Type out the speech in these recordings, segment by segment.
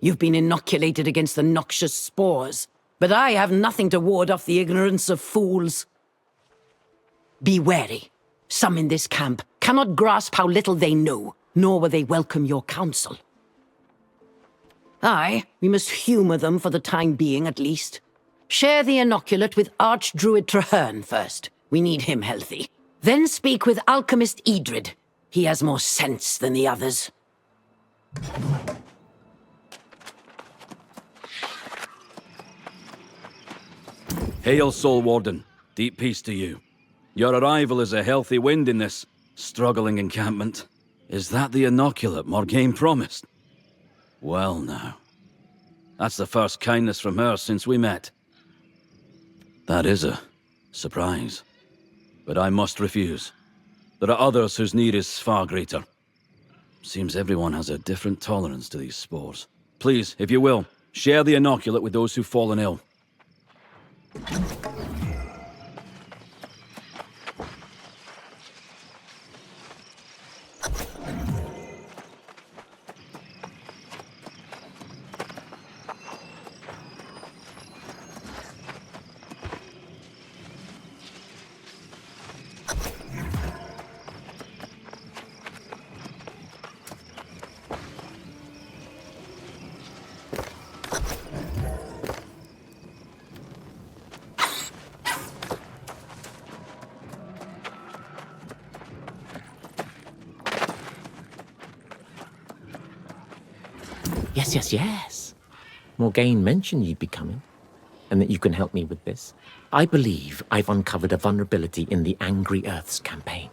You've been inoculated against the noxious spores, but I have nothing to ward off the ignorance of fools. Be wary. Some in this camp cannot grasp how little they know, nor will they welcome your counsel. Aye, we must humor them for the time being at least. Share the inoculate with Archdruid Traherne first. We need him healthy. Then speak with Alchemist Edred. He has more sense than the others. Hail, Soul Warden. Deep peace to you. Your arrival is a healthy wind in this struggling encampment. Is that the inoculate Morgaine promised? Well now. That's the first kindness from her since we met. That is a surprise. But I must refuse. There are others whose need is far greater. Seems everyone has a different tolerance to these spores. Please, if you will, share the inoculate with those who've fallen ill. Yes. Morgaine mentioned you'd be coming, and that you can help me with this. I believe I've uncovered a vulnerability in the Angry Earths campaign.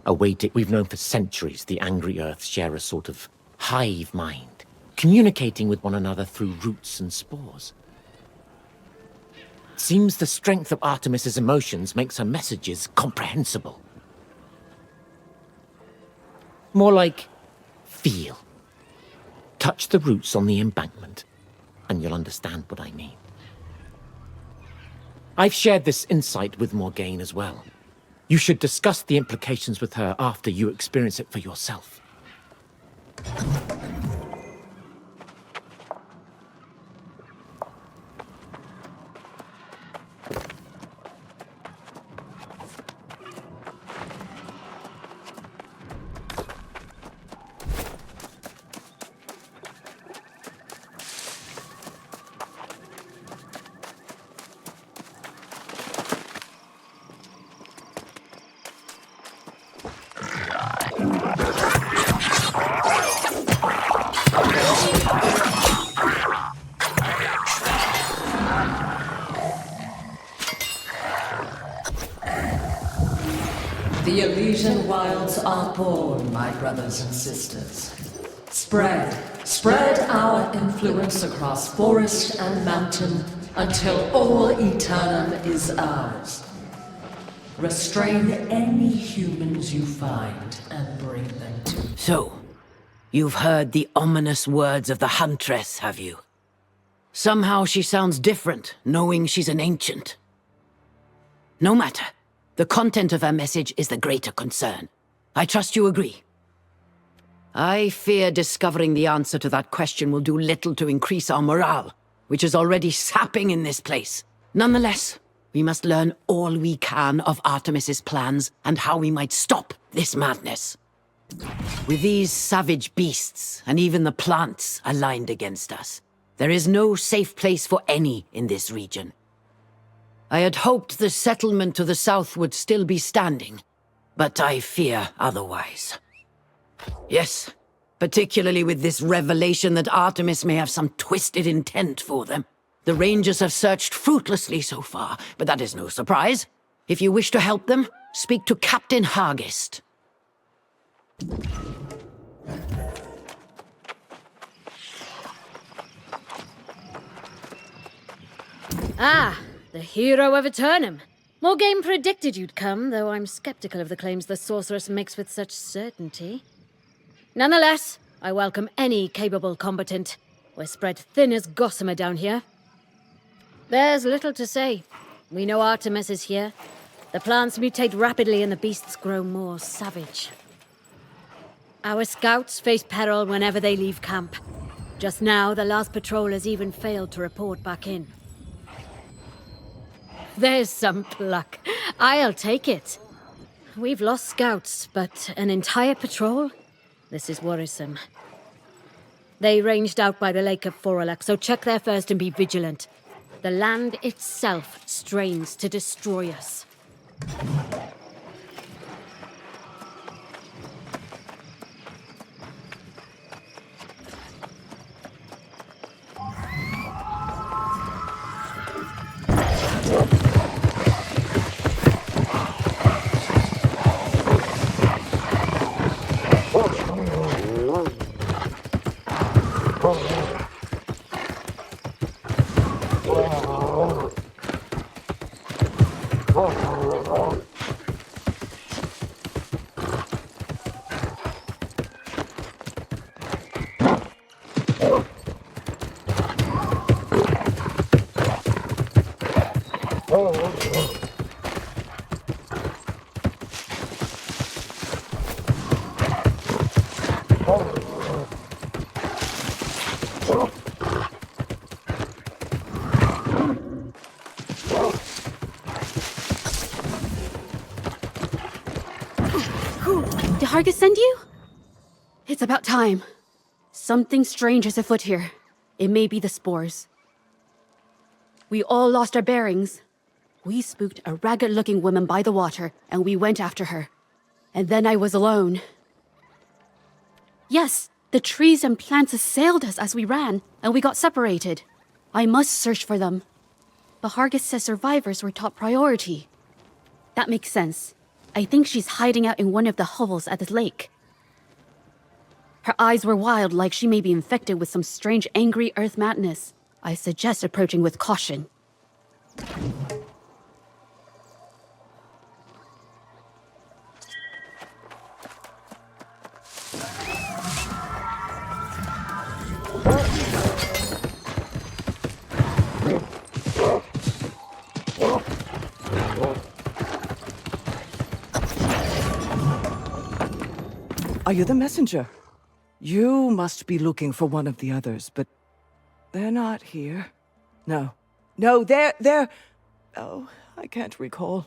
We've known for centuries the Angry Earths share a sort of hive mind, communicating with one another through roots and spores. Seems the strength of Artemis's emotions makes her messages comprehensible. More like feel. Touch the roots on the embankment, and you'll understand what I mean. I've shared this insight with Morgaine as well. You should discuss the implications with her after you experience it for yourself. The Elysian wilds are born, my brothers and sisters. Spread our influence across forest and mountain until all Aeternum is ours. Restrain any humans you find and bring them to. So, you've heard the ominous words of the Huntress, have you? Somehow she sounds different, knowing she's an ancient. No matter. The content of her message is the greater concern. I trust you agree. I fear discovering the answer to that question will do little to increase our morale, which is already sapping in this place. Nonetheless, we must learn all we can of Artemis's plans and how we might stop this madness. With these savage beasts, and even the plants aligned against us, there is no safe place for any in this region. I had hoped the settlement to the south would still be standing, but I fear otherwise. Yes, particularly with this revelation that Artemis may have some twisted intent for them. The Rangers have searched fruitlessly so far, but that is no surprise. If you wish to help them, speak to Captain Hargist. Ah, the hero of Aeternum. Morgaine predicted you'd come, though I'm skeptical of the claims the sorceress makes with such certainty. Nonetheless, I welcome any capable combatant. We're spread thin as gossamer down here. There's little to say. We know Artemis is here. The plants mutate rapidly and the beasts grow more savage. Our scouts face peril whenever they leave camp. Just now, the last patrollers even failed to report back in. There's some pluck. I'll take it. We've lost scouts, but an entire patrol? This is worrisome. They ranged out by the Lake of Forelak, so check there first and be vigilant. The land itself strains to destroy us. Did Hargis send you? It's about time. Something strange is afoot here. It may be the spores. We all lost our bearings. We spooked a ragged-looking woman by the water, and we went after her. And then I was alone. Yes, the trees and plants assailed us as we ran, and we got separated. I must search for them. But Hargis says survivors were top priority. That makes sense. I think she's hiding out in one of the hovels at the lake. Her eyes were wild, like she may be infected with some strange angry earth madness. I suggest approaching with caution. Are you the messenger? You must be looking for one of the others, but they're not here. No, they're... Oh, I can't recall.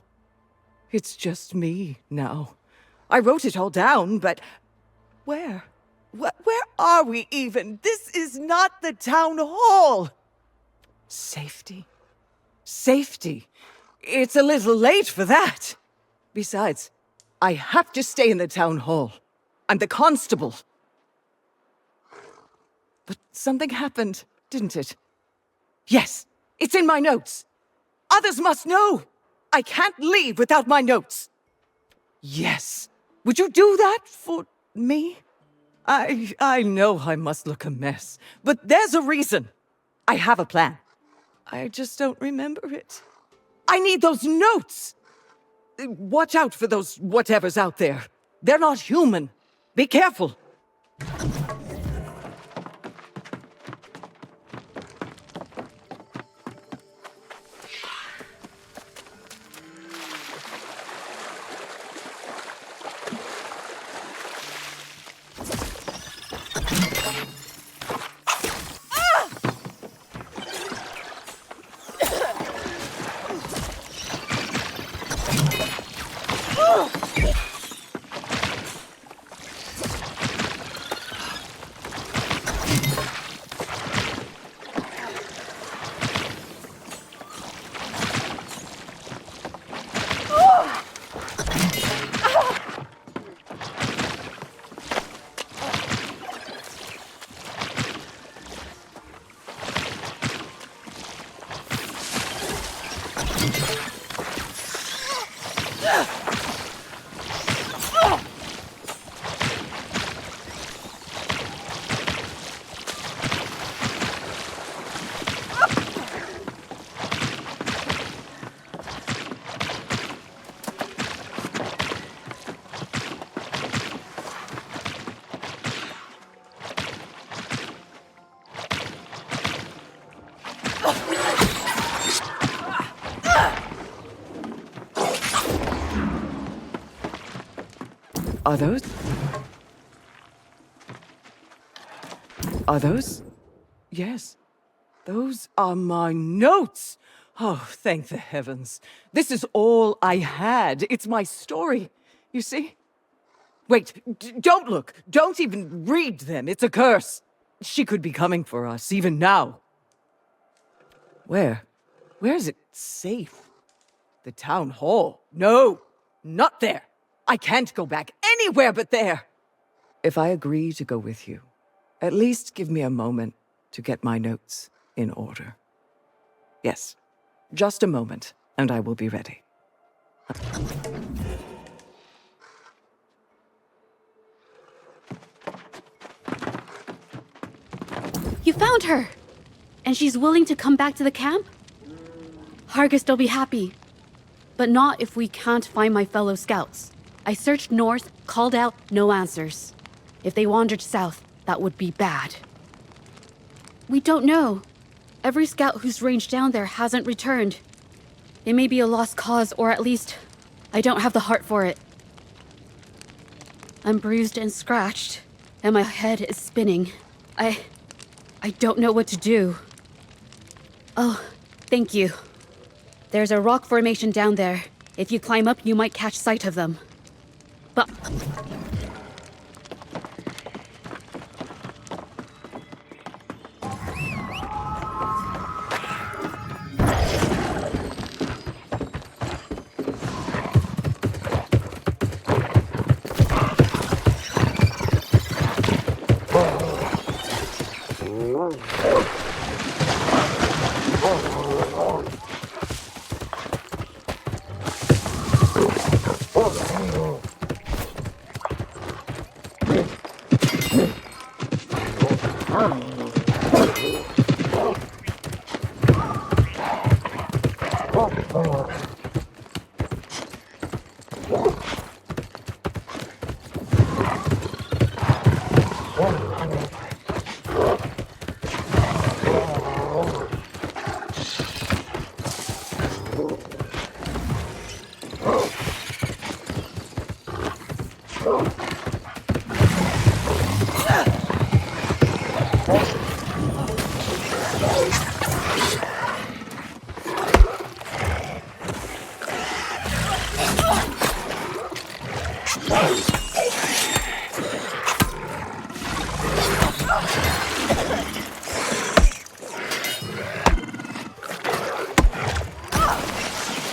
It's just me now. I wrote it all down, but... Where are we even? This is not the town hall! Safety. Safety. It's a little late for that. Besides, I have to stay in the town hall. I'm the constable. But something happened, didn't it? Yes, it's in my notes. Others must know. I can't leave without my notes. Yes. Would you do that for me? I know I must look a mess, but there's a reason. I have a plan. I just don't remember it. I need those notes. Watch out for those whatevers out there. They're not human. Be careful. Are those Yes, those are my notes. Oh, thank the heavens. This is all I had. It's my story. You see? Wait, don't look. Don't even read them. It's a curse. She could be coming for us, even now. Where? Where is it safe? The town hall? No, not there. I can't go back anywhere but there. If I agree to go with you, at least give me a moment to get my notes in order. Yes, just a moment, and I will be ready. You found her! And she's willing to come back to the camp? Hargest will be happy. But not if we can't find my fellow scouts. I searched north, called out, no answers. If they wandered south, that would be bad. We don't know. Every scout who's ranged down there hasn't returned. It may be a lost cause, or at least, I don't have the heart for it. I'm bruised and scratched, and my head is spinning. I don't know what to do. Oh, thank you. There's a rock formation down there. If you climb up, you might catch sight of them. But...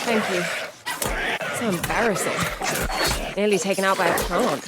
Thank you. So embarrassing. Nearly taken out by a plant.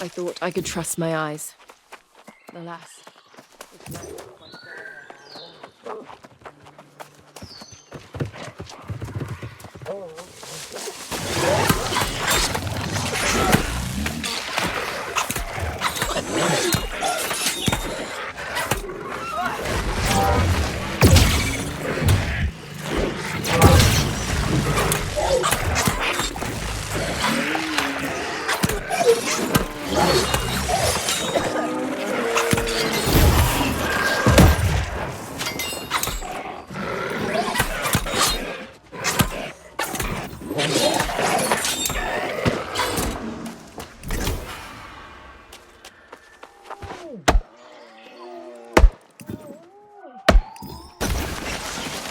I thought I could trust my eyes. Alas.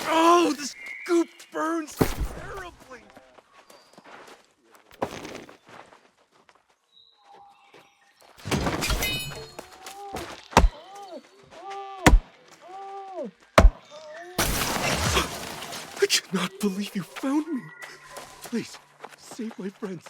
Oh, the scoop burns terribly! I cannot believe you found me. Please, save my friends.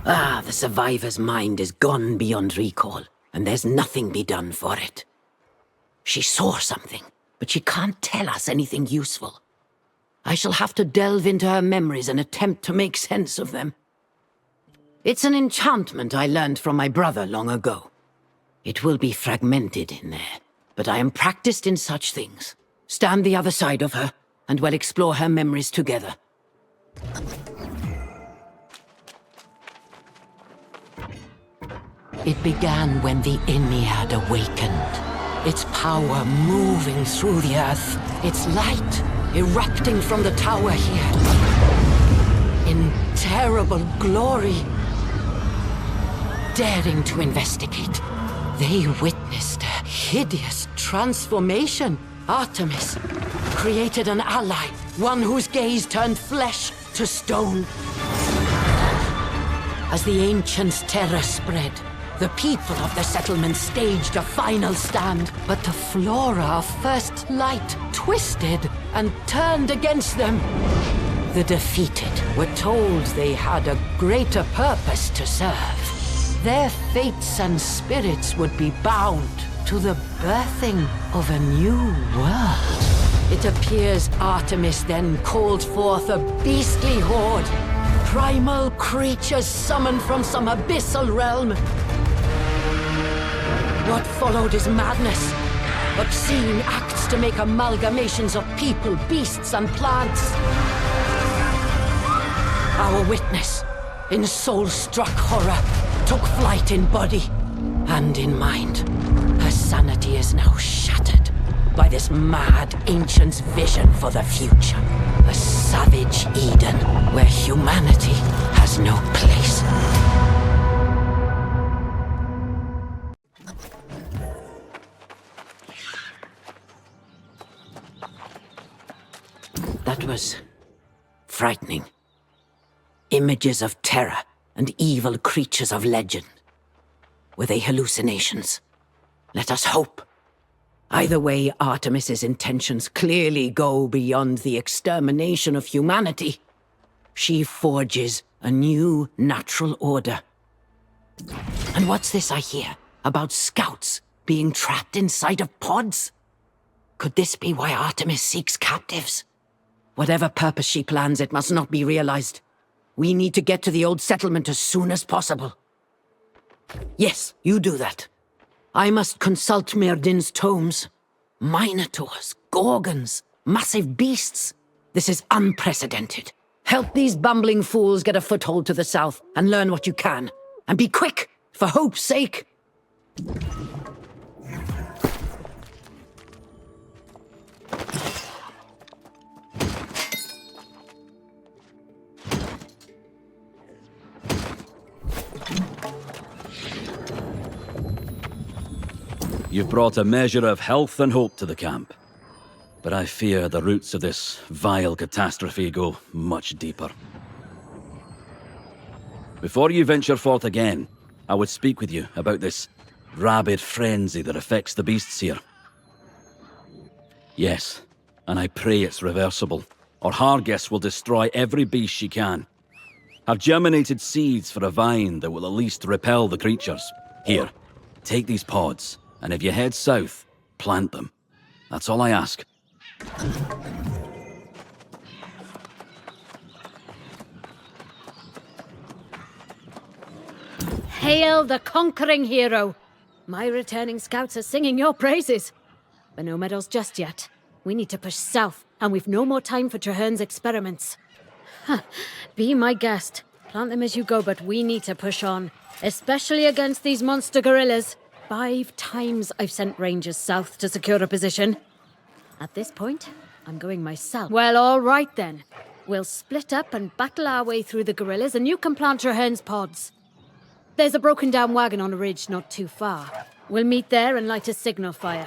The survivor's mind is gone beyond recall, and there's nothing be done for it. She saw something, but she can't tell us anything useful. I shall have to delve into her memories and attempt to make sense of them. It's an enchantment I learned from my brother long ago. It will be fragmented in there, but I am practiced in such things. Stand the other side of her, and we'll explore her memories together. It began when the Ennead awakened. Its power moving through the earth. Its light erupting from the tower here. In terrible glory. Daring to investigate, they witnessed a hideous transformation. Artemis created an ally, one whose gaze turned flesh to stone. As the ancients' terror spread, the people of the settlement staged a final stand, but the flora of First Light twisted and turned against them. The defeated were told they had a greater purpose to serve. Their fates and spirits would be bound to the birthing of a new world. It appears Artemis then called forth a beastly horde. Primal creatures summoned from some abyssal realm. What followed is madness. Obscene acts to make amalgamations of people, beasts, and plants. Our witness, in soul-struck horror, took flight in body and in mind. Her sanity is now shattered by this mad ancient's vision for the future. A savage Eden where humanity has no place. That was frightening. Images of terror and evil creatures of legend. Were they hallucinations? Let us hope. Either way, Artemis's intentions clearly go beyond the extermination of humanity. She forges a new natural order. And what's this I hear about scouts being trapped inside of pods? Could this be why Artemis seeks captives? Whatever purpose she plans, it must not be realized. We need to get to the old settlement as soon as possible. Yes, you do that. I must consult Myrdin's tomes. Minotaurs, gorgons, massive beasts. This is unprecedented. Help these bumbling fools get a foothold to the south and learn what you can. And be quick, for hope's sake. You've brought a measure of health and hope to the camp. But I fear the roots of this vile catastrophe go much deeper. Before you venture forth again, I would speak with you about this rabid frenzy that affects the beasts here. Yes, and I pray it's reversible, or Hargis will destroy every beast she can. I've germinated seeds for a vine that will at least repel the creatures. Here, take these pods. And if you head south, plant them. That's all I ask. Hail the conquering hero! My returning scouts are singing your praises. But no medals just yet. We need to push south, and we've no more time for Traherne's experiments. Be my guest. Plant them as you go, but we need to push on. Especially against these monster gorillas. 5 times I've sent rangers south to secure a position. At this point, I'm going myself. Well, all right then. We'll split up and battle our way through the gorillas, and you can plant Traherne's pods. There's a broken down wagon on a ridge not too far. We'll meet there and light a signal fire.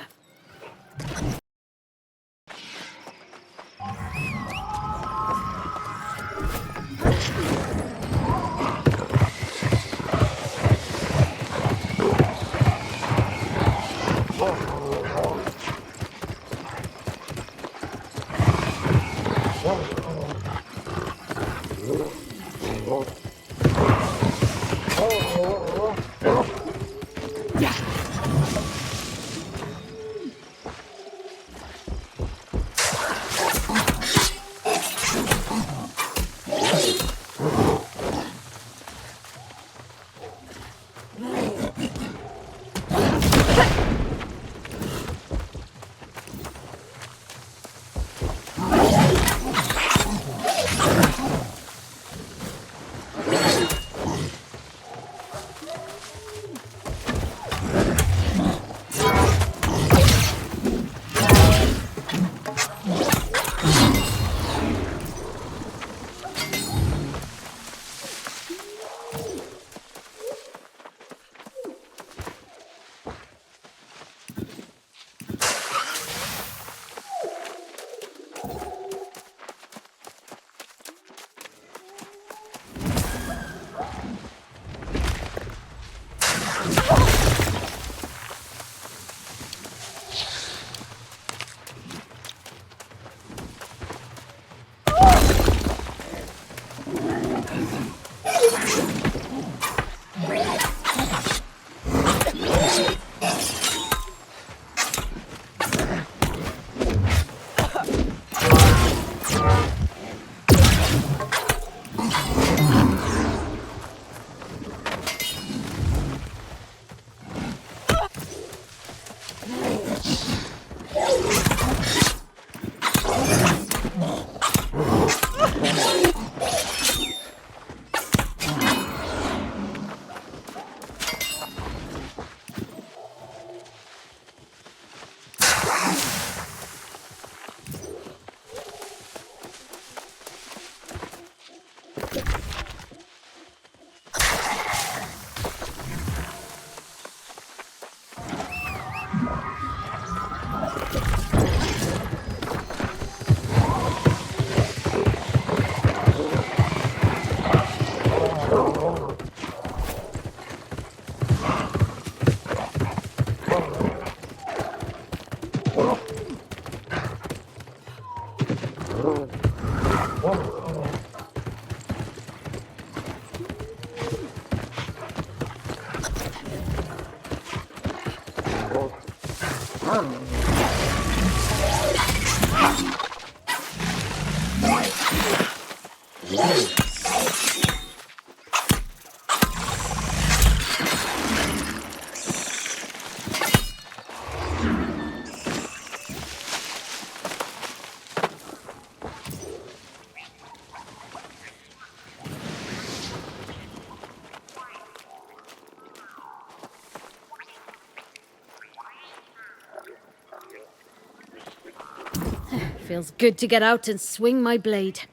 Feels good to get out and swing my blade.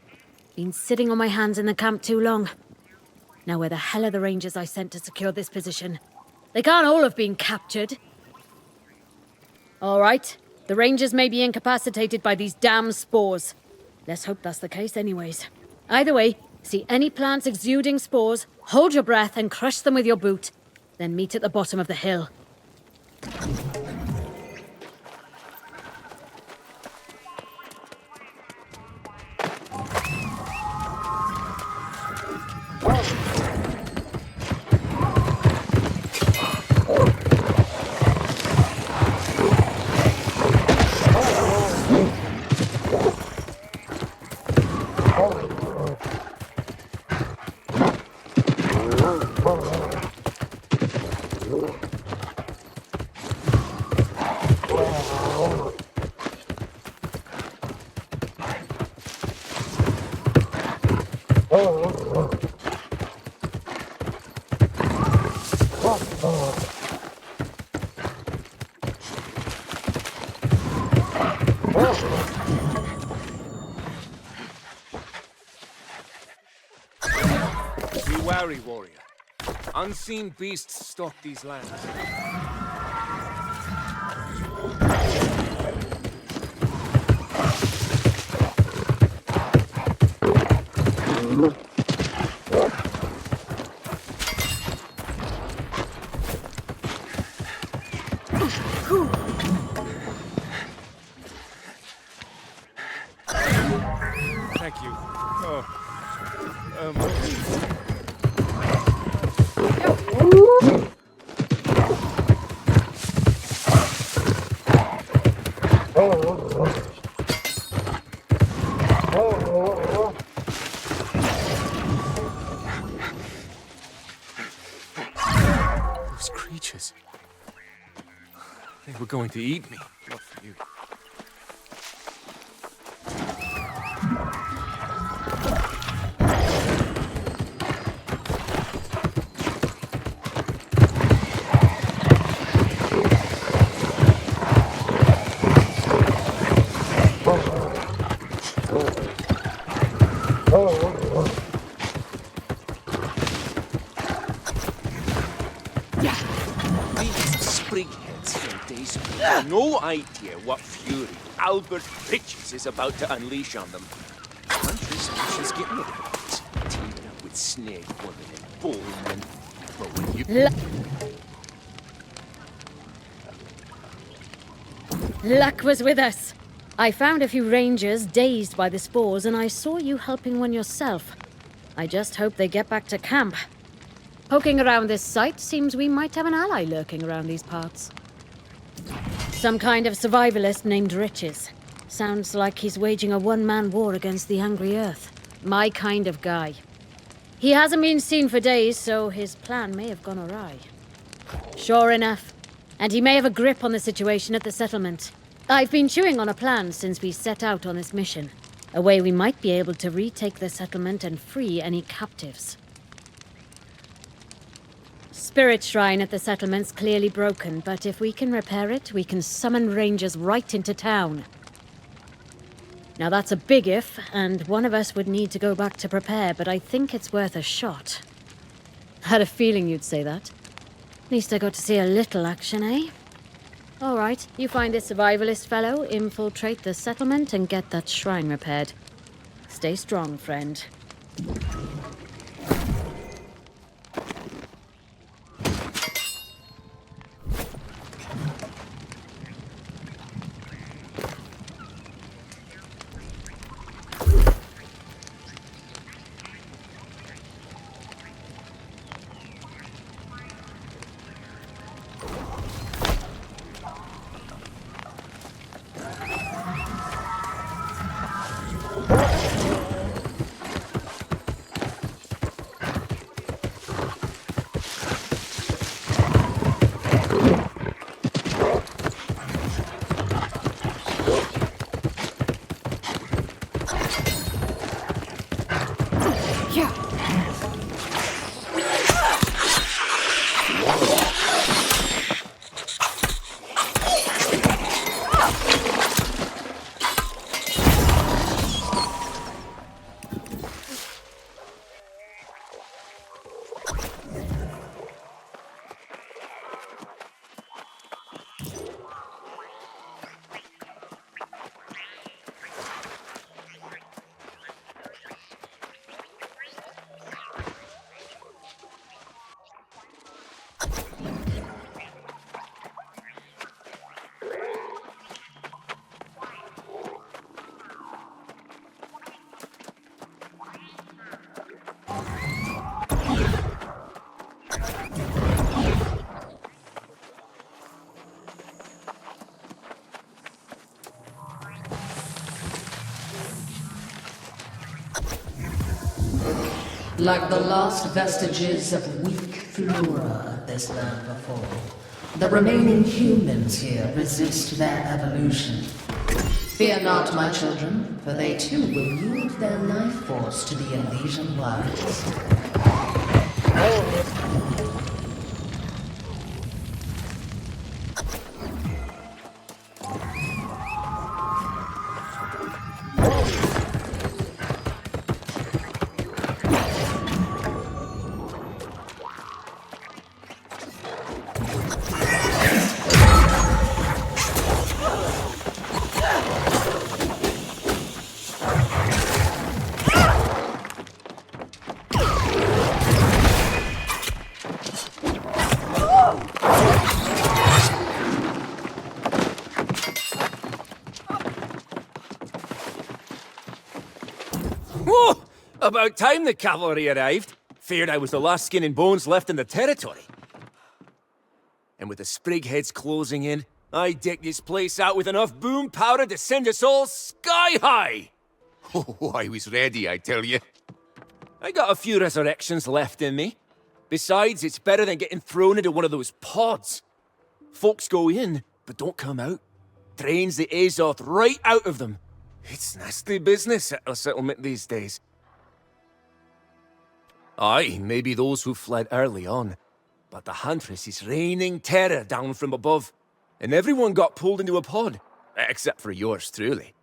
Been sitting on my hands in the camp too long. Now where the hell are the rangers I sent to secure this position? They can't all have been captured. All right, the rangers may be incapacitated by these damn spores. Let's hope that's the case anyways. Either way, see any plants exuding spores, hold your breath and crush them with your boot. Then meet at the bottom of the hill. Be wary, warrior. Unseen beasts stalk these lands. Thank you. Those creatures. They were going to eat me. Not for you. No idea what fury Albert Riches is about to unleash on them. Huntress just getting rid of it. Teaming up with Snake Woman and Bowman. But when you... Luck was with us. I found a few rangers dazed by the spores, and I saw you helping one yourself. I just hope they get back to camp. Poking around this site, seems we might have an ally lurking around these parts. Some kind of survivalist named Riches. Sounds like he's waging a one-man war against the angry Earth. My kind of guy. He hasn't been seen for days, so his plan may have gone awry. Sure enough. And he may have a grip on the situation at the settlement. I've been chewing on a plan since we set out on this mission. A way we might be able to retake the settlement and free any captives. Spirit shrine at the settlement's clearly broken, but if we can repair it, we can summon rangers right into town. Now that's a big if, and one of us would need to go back to prepare, but I think it's worth a shot. Had a feeling you'd say that. At least I got to see a little action, eh? All right, you find this survivalist fellow, infiltrate the settlement, and get that shrine repaired. Stay strong, friend. Like the last vestiges of weak flora of this land before, the remaining humans here resist their evolution. Fear not, my children, for they too will yield their life force to the Elysian wilds. Whoa! About time the cavalry arrived. Feared I was the last skin and bones left in the territory. And with the Sprigheads closing in, I decked this place out with enough boom powder to send us all sky high! Oh, I was ready, I tell you. I got a few resurrections left in me. Besides, it's better than getting thrown into one of those pods. Folks go in, but don't come out. Drains the Azoth right out of them. It's nasty business at a settlement these days. Aye, maybe those who fled early on. But the Huntress is raining terror down from above. And everyone got pulled into a pod. Except for yours truly.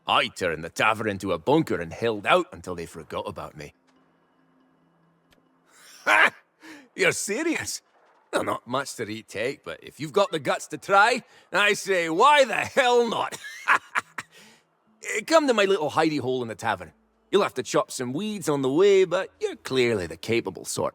I turned the tavern into a bunker and held out until they forgot about me. Ha! You're serious? Well, not much to retake, but if you've got the guts to try, I say, why the hell not? Come to my little hidey hole in the tavern. You'll have to chop some weeds on the way, but you're clearly the capable sort.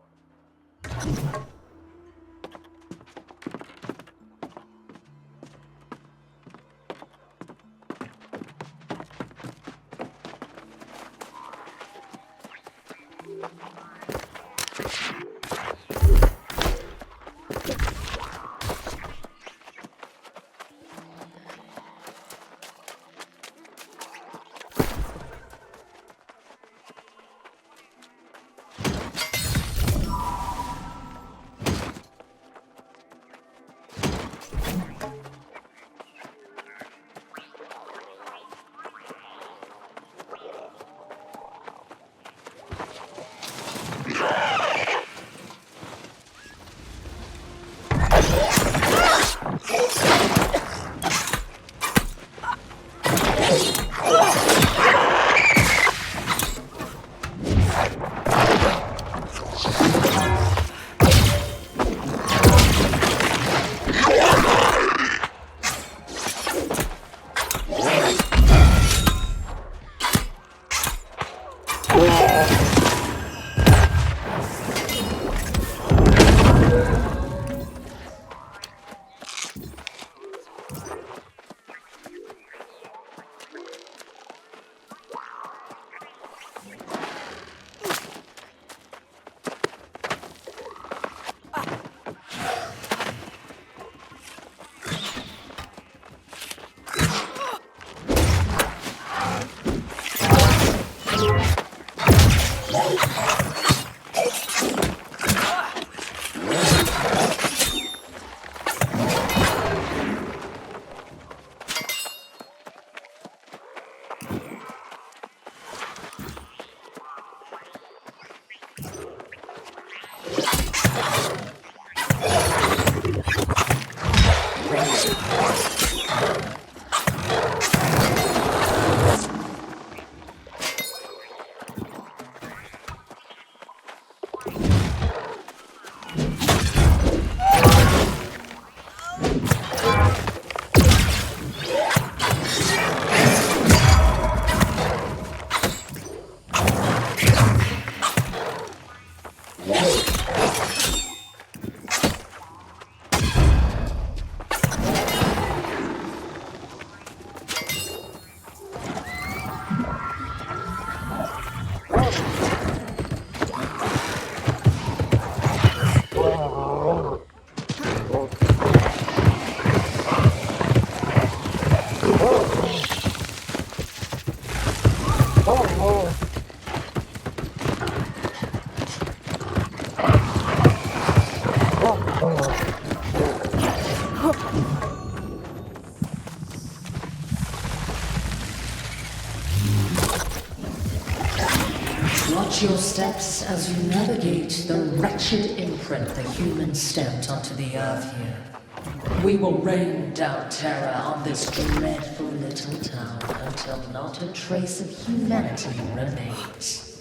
Watch your steps as you navigate the wretched imprint the humans stamped onto the earth here. We will rain down terror on this dreadful little town until not a trace of humanity remains.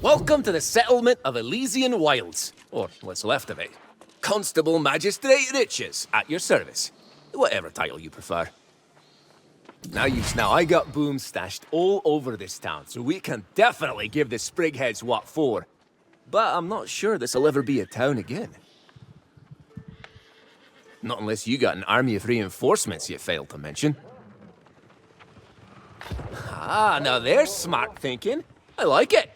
Welcome to the settlement of Elysian Wilds, or what's left of it. Constable Magistrate Riches, at your service. Whatever title you prefer. Now I got booms stashed all over this town, so we can definitely give the Sprigheads what for. But I'm not sure this'll ever be a town again. Not unless you got an army of reinforcements you failed to mention. Ah, now there's smart thinking. I like it.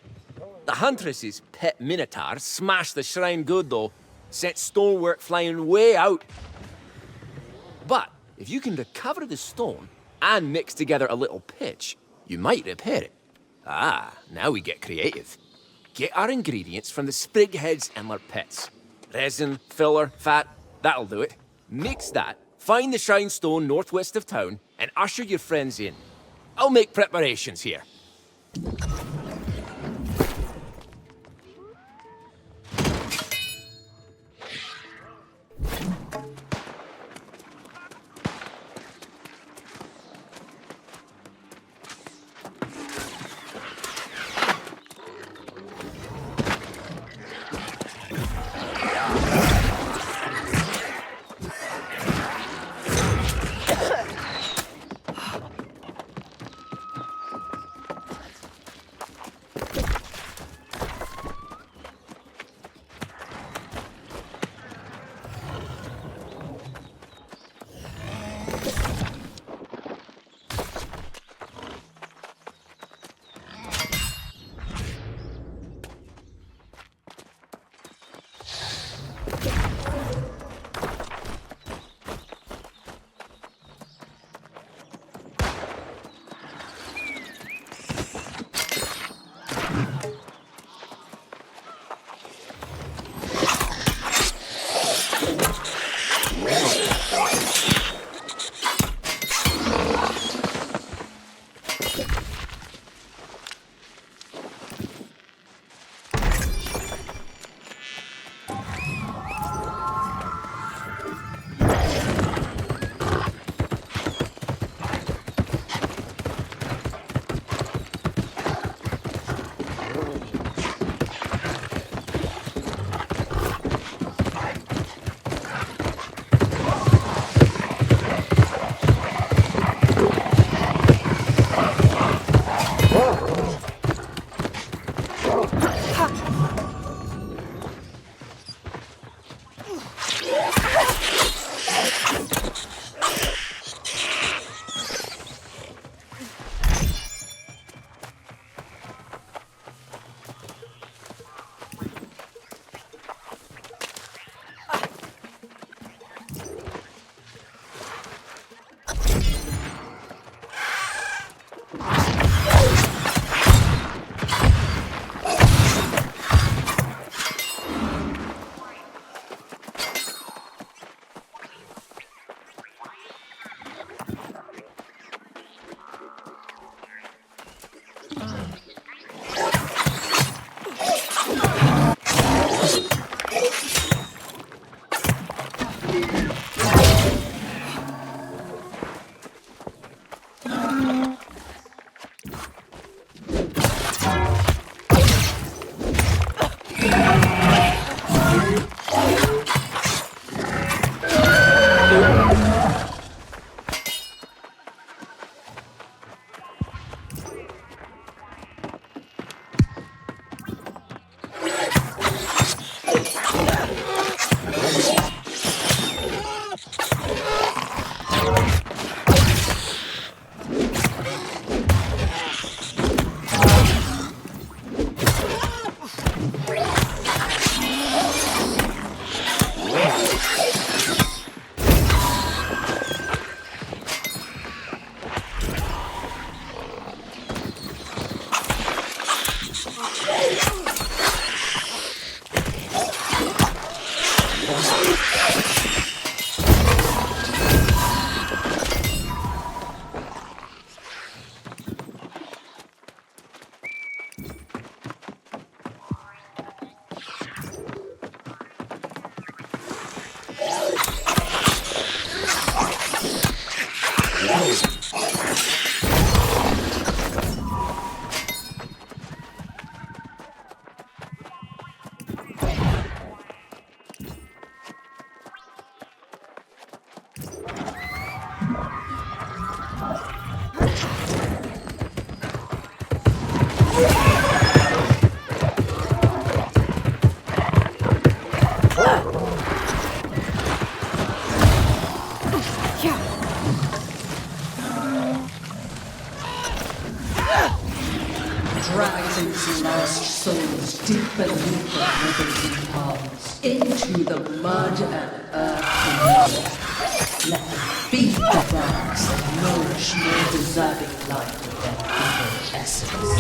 The Huntress's pet Minotaur smashed the shrine good, though. Sent stonework flying way out. But if you can recover the stone and mix together a little pitch, you might repair it. Ah, now we get creative. Get our ingredients from the Sprigheads and their pets. Resin, filler, fat, that'll do it. Mix that, find the shrine stone northwest of town, and usher your friends in. I'll make preparations here. Dragging lost souls deep beneath the ribbons palms, into the mud and earth below. Let them feed the birds and nourish more deserving life with their evil essence.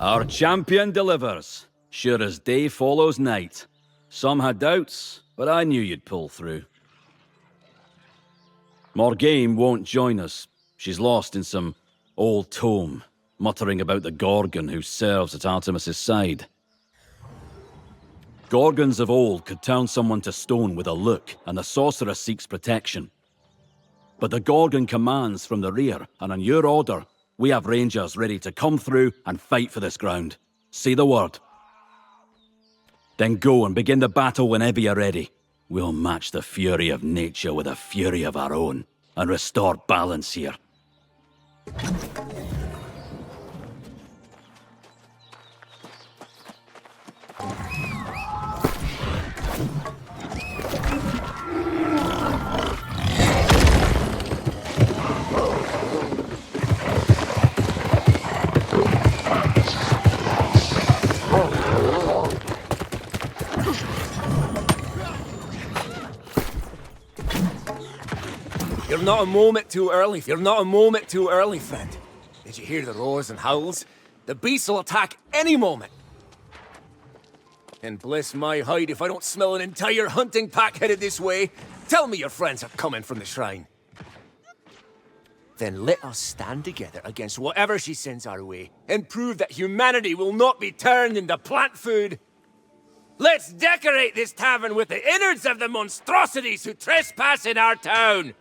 Our champion delivers, sure as day follows night. Some had doubts, but I knew you'd pull through. Morgane won't join us. She's lost in some old tome, muttering about the Gorgon who serves at Artemis's side. Gorgons of old could turn someone to stone with a look, and the sorceress seeks protection. But the Gorgon commands from the rear, and on your order, we have rangers ready to come through and fight for this ground. Say the word. Then go and begin the battle whenever you're ready. We'll match the fury of nature with a fury of our own, and restore balance here. You're not a moment too early. You're not a moment too early, friend. Did you hear the roars and howls? The beasts will attack any moment. And bless my hide if I don't smell an entire hunting pack headed this way. Tell me your friends are coming from the shrine. Then let us stand together against whatever she sends our way and prove that humanity will not be turned into plant food. Let's decorate this tavern with the innards of the monstrosities who trespass in our town.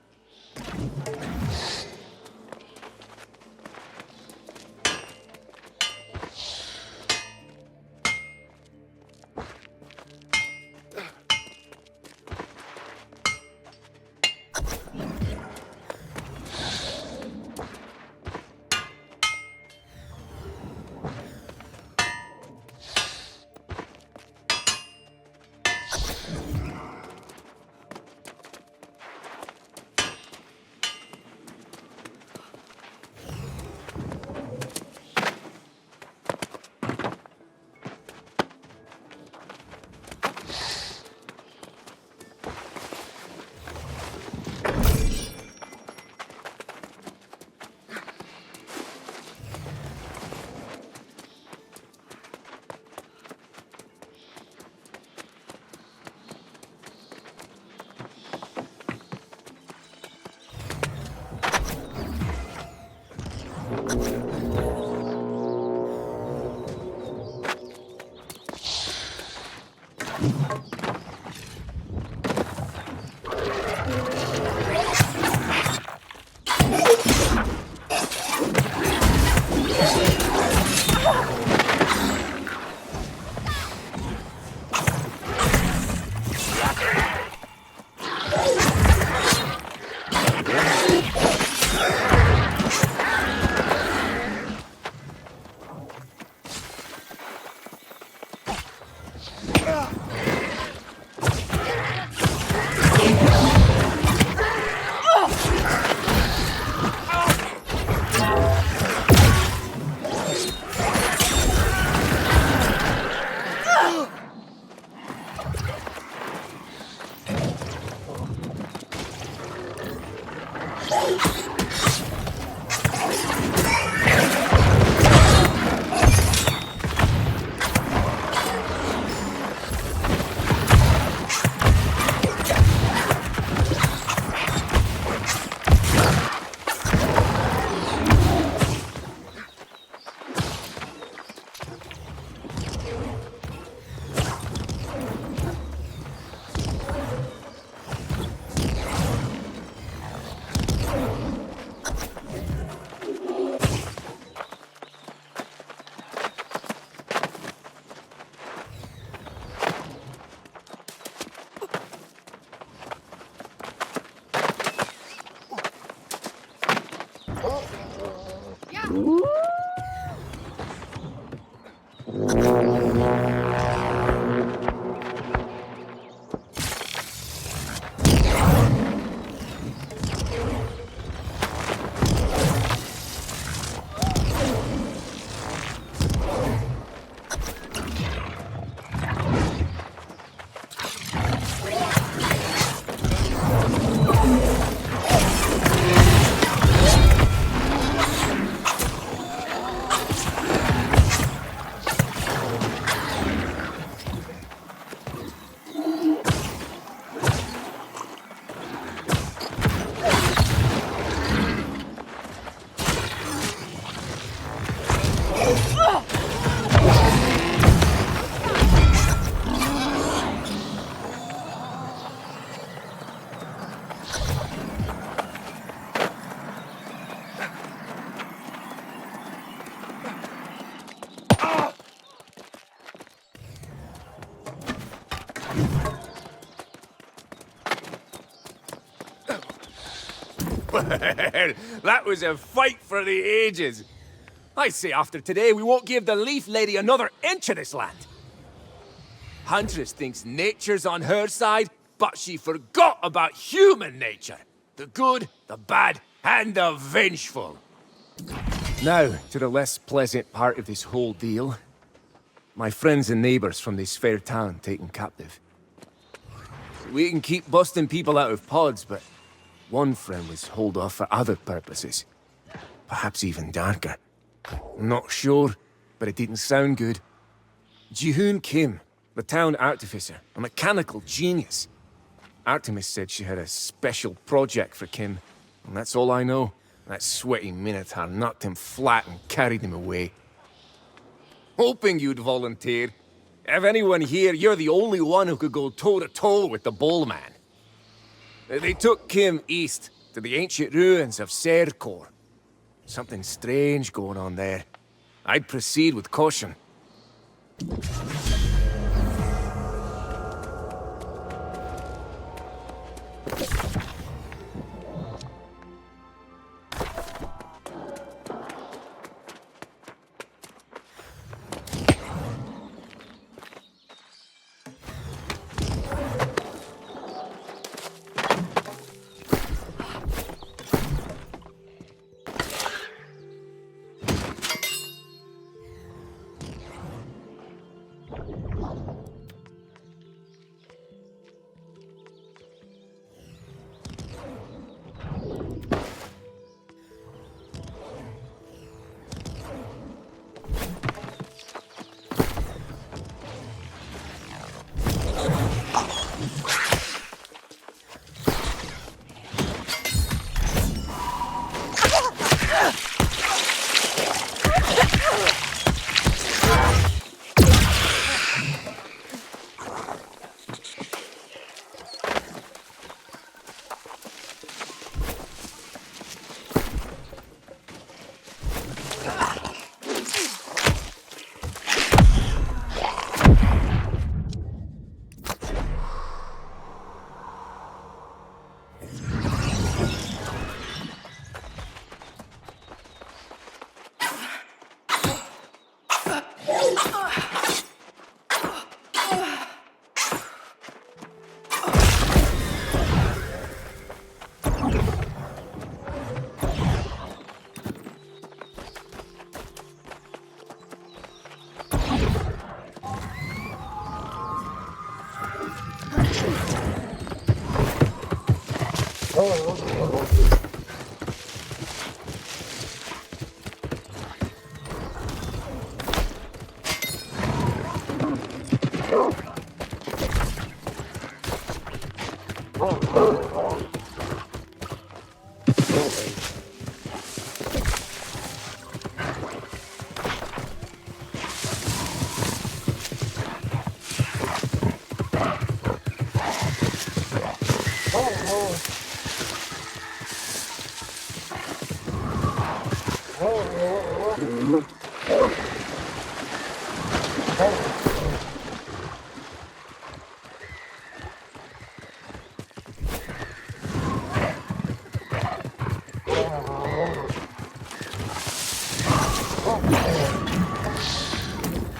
That was a fight for the ages. I say after today, we won't give the Leaf Lady another inch of this land. Huntress thinks nature's on her side, but she forgot about human nature. The good, the bad, and the vengeful. Now, to the less pleasant part of this whole deal. My friends and neighbors from this fair town taken captive. We can keep busting people out of pods, but one friend was holed off for other purposes. Perhaps even darker. I'm not sure, but it didn't sound good. Jihoon Kim, the town artificer, a mechanical genius. Artemis said she had a special project for Kim, and that's all I know. That sweaty minotaur knocked him flat and carried him away. Hoping you'd volunteer. Of anyone here, you're the only one who could go toe-to-toe with the Bull Man. They took Kim east, to the ancient ruins of Serkor. Something strange going on there. I'd proceed with caution.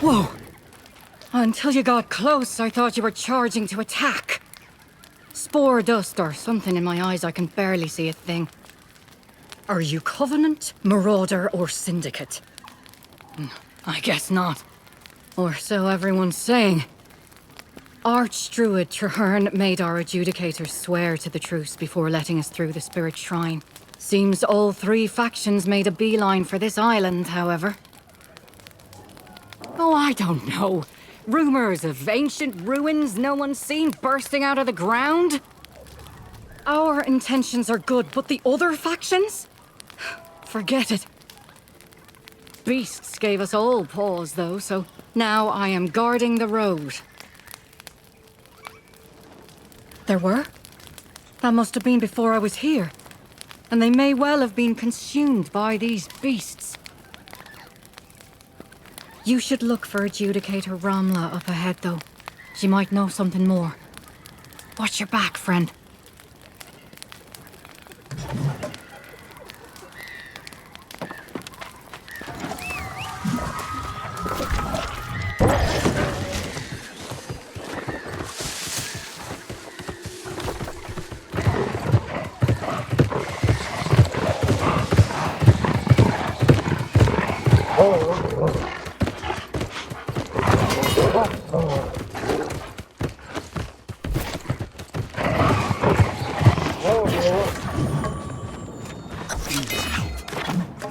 Whoa! Until you got close, I thought you were charging to attack. Spore dust or something in my eyes, I can barely see a thing. Are you Covenant, Marauder, or Syndicate? I guess not. Or so everyone's saying. Archdruid Traherne made our adjudicators swear to the truce before letting us through the Spirit Shrine. Seems all three factions made a beeline for this island, however. Oh, I don't know. Rumors of ancient ruins no one's seen bursting out of the ground? Our intentions are good, but the other factions? Forget it. Beasts gave us all pause, though, so now I am guarding the road. There were? That must have been before I was here. And they may well have been consumed by these beasts. You should look for Adjudicator Ramla up ahead, though. She might know something more. Watch your back, friend.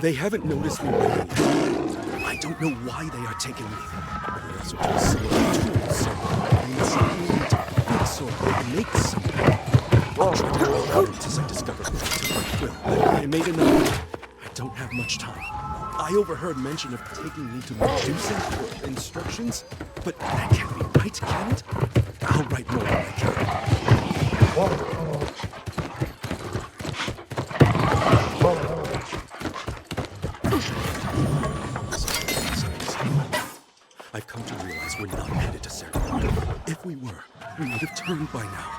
They haven't noticed me waiting yet. I don't know why they are taking me. They also took some of the tools, so I need something to fix or make something. I tried to make notes as I discovered what I took my quill, but I made enough. I don't have much time. I overheard mention of taking me to Medusa for instructions, but that can't be right, can it? I'll write more when I can. I've come to realize we're not headed to Semoga. If we were, we would have turned by now.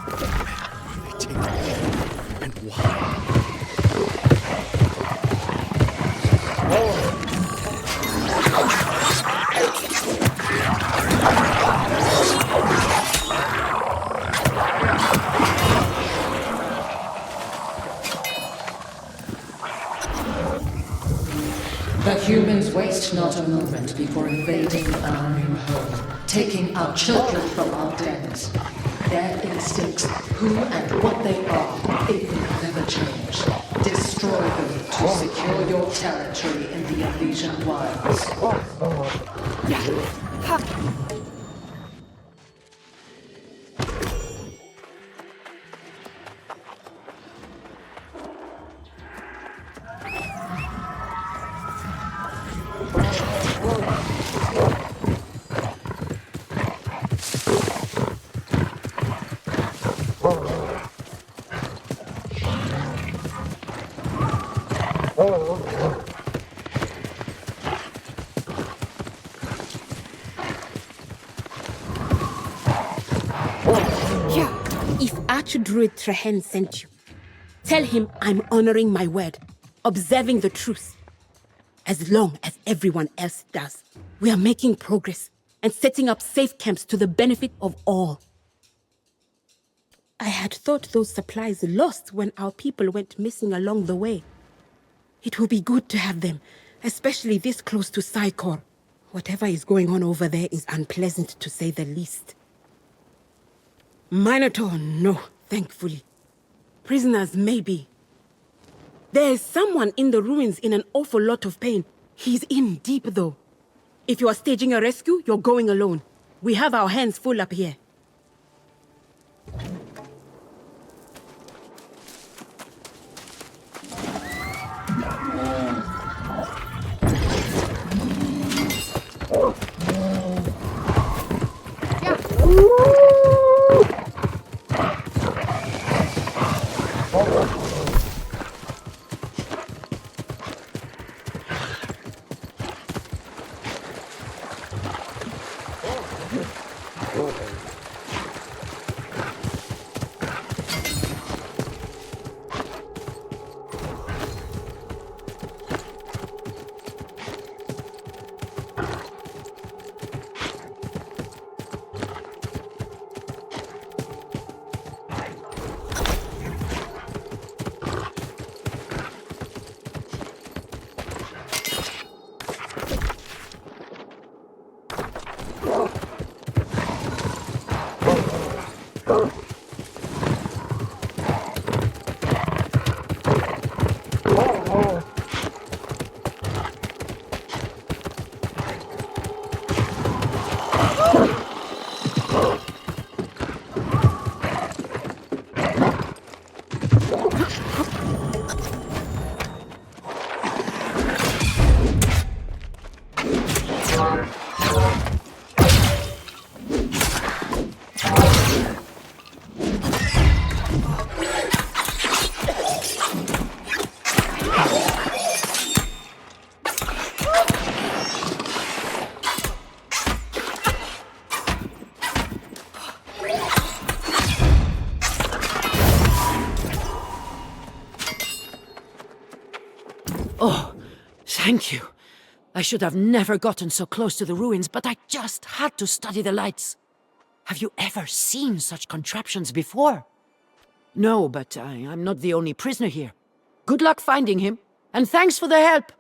Where are they taking me? And why? The humans waste not a moment before invading our new home, taking our children from our dens. Their instincts, who and what they are, it will never change. Destroy them to secure your territory in the Elysian wilds. If Archdruid Trehen sent you, tell him I'm honoring my word, observing the truth. As long as everyone else does, we are making progress and setting up safe camps to the benefit of all. I had thought those supplies lost when our people went missing along the way. It will be good to have them, especially this close to Psychor. Whatever is going on over there is unpleasant to say the least. Minotaur, no, thankfully. Prisoners, maybe. There is someone in the ruins in an awful lot of pain. He's in deep, though. If you are staging a rescue, you're going alone. We have our hands full up here. Oh, thank you. I should have never gotten so close to the ruins, but I just had to study the lights. Have you ever seen such contraptions before? No, but I'm not the only prisoner here. Good luck finding him, and thanks for the help.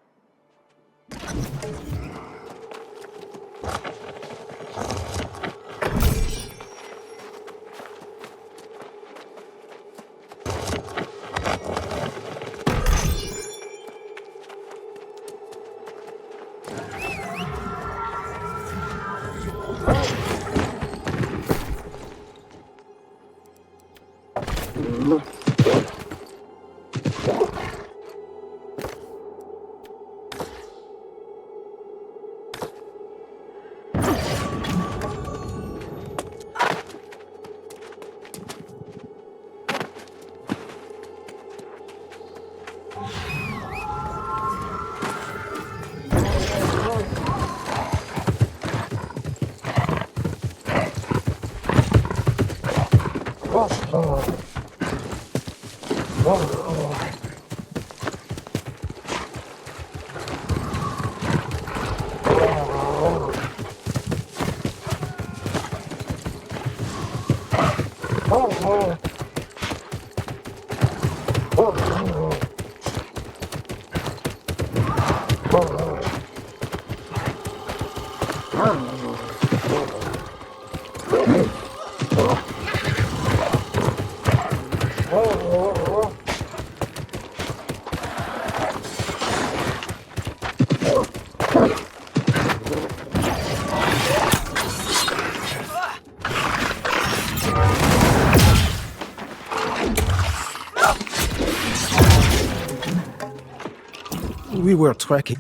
We were tracking.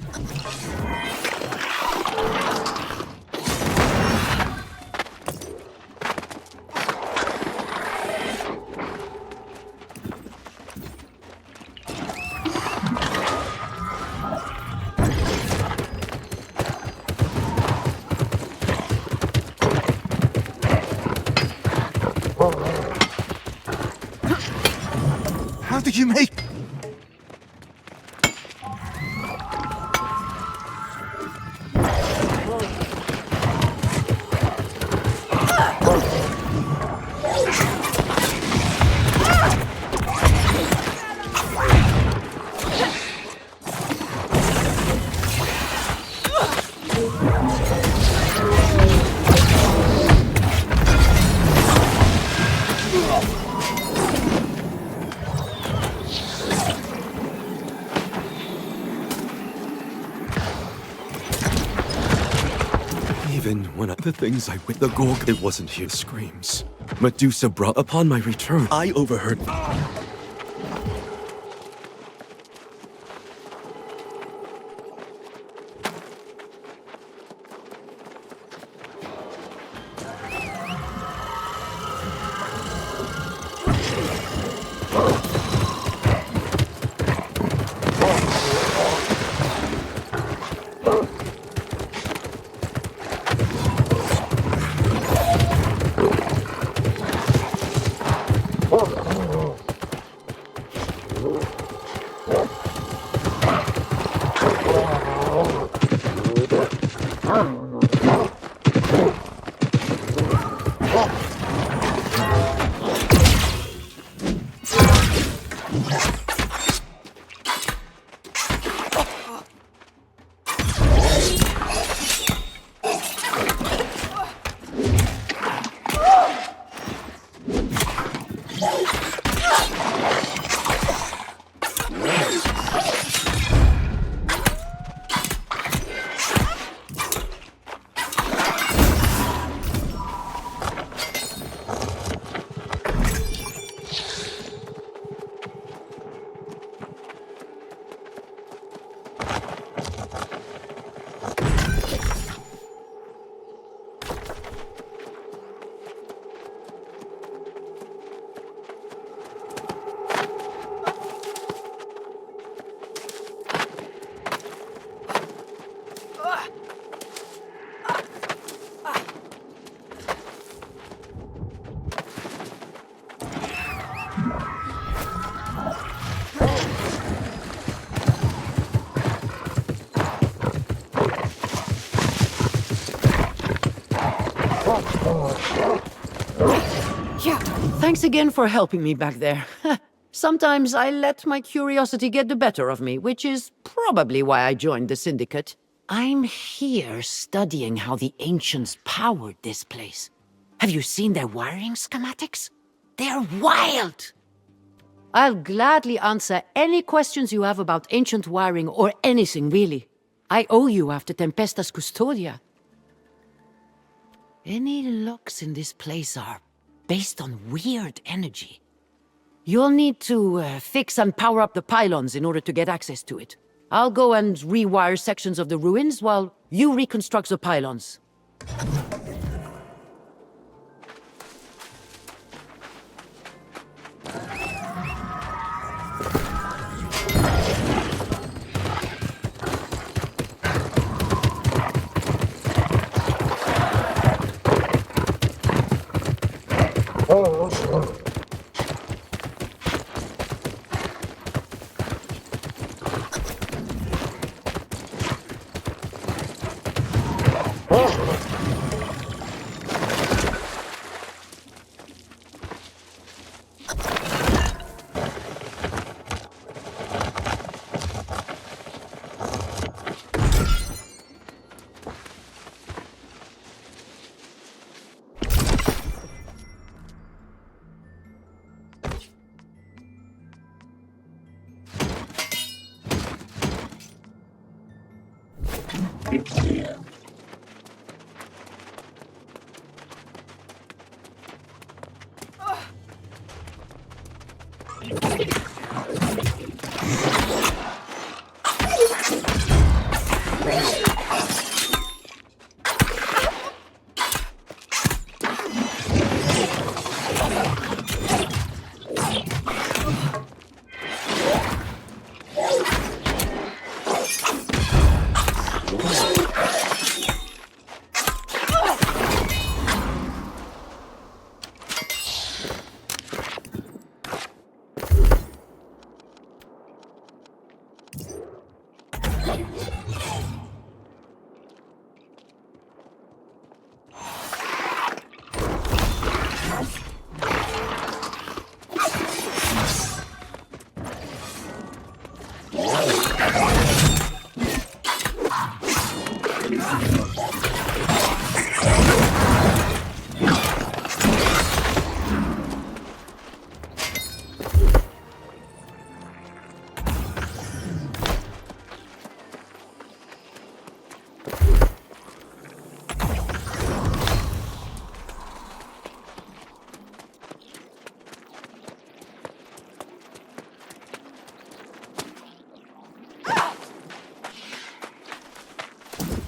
How did you make... Even when the things I with the Gorg, it wasn't his screams. Medusa brought upon my return. I overheard. Yeah, thanks again for helping me back there. Sometimes I let my curiosity get the better of me, which is probably why I joined the Syndicate. I'm here studying how the Ancients powered this place. Have you seen their wiring schematics? They're wild! I'll gladly answer any questions you have about ancient wiring or anything, really. I owe you after Tempestas Custodia. Any locks in this place are based on weird energy. You'll need to fix and power up the pylons in order to get access to it. I'll go and rewire sections of the ruins while you reconstruct the pylons.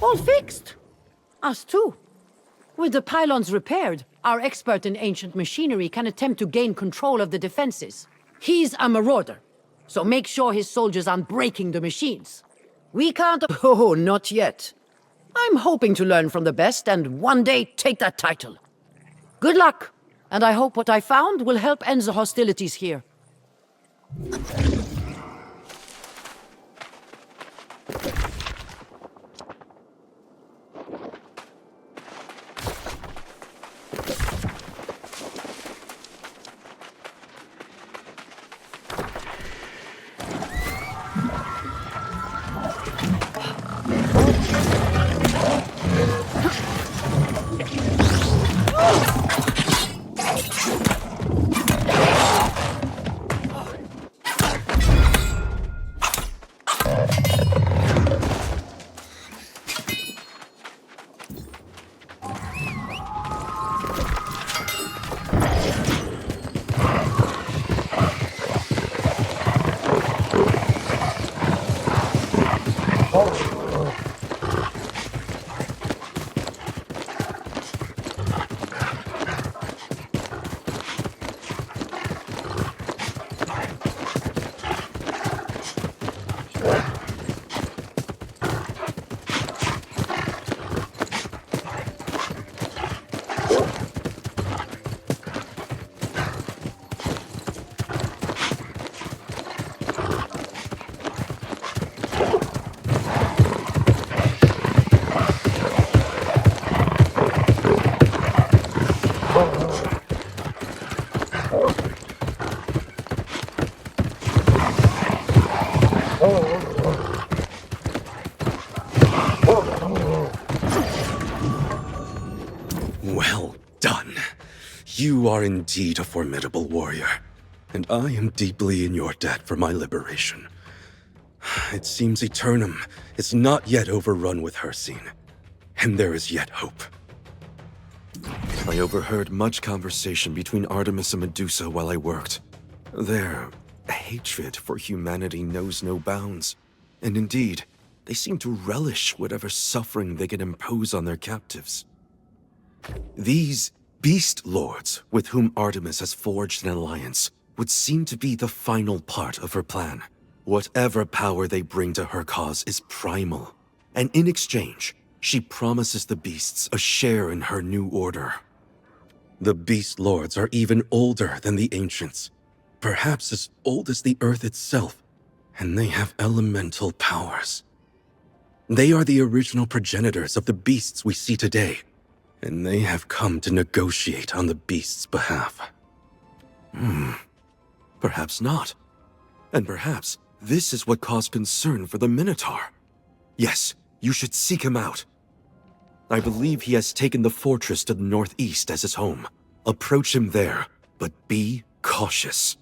All fixed. Us too. With the pylons repaired, our expert in ancient machinery can attempt to gain control of the defenses. He's a marauder, so make sure his soldiers aren't breaking the machines. We can't... Oh, not yet. I'm hoping to learn from the best and one day take that title. Good luck, and I hope what I found will help end the hostilities here. Well done. You are indeed a formidable warrior, and I am deeply in your debt for my liberation. It seems Aeternum is not yet overrun with Hircine, and there is yet hope. I overheard much conversation between Artemis and Medusa while I worked. Their hatred for humanity knows no bounds, and indeed, they seem to relish whatever suffering they can impose on their captives. These beast lords with whom Artemis has forged an alliance would seem to be the final part of her plan. Whatever power they bring to her cause is primal, and in exchange, she promises the beasts a share in her new order. The beast lords are even older than the ancients, perhaps as old as the earth itself, and they have elemental powers. They are the original progenitors of the beasts we see today, and they have come to negotiate on the beasts' behalf. Perhaps not. And perhaps this is what caused concern for the Minotaur. Yes, you should seek him out. I believe he has taken the fortress to the northeast as his home. Approach him there, but be cautious.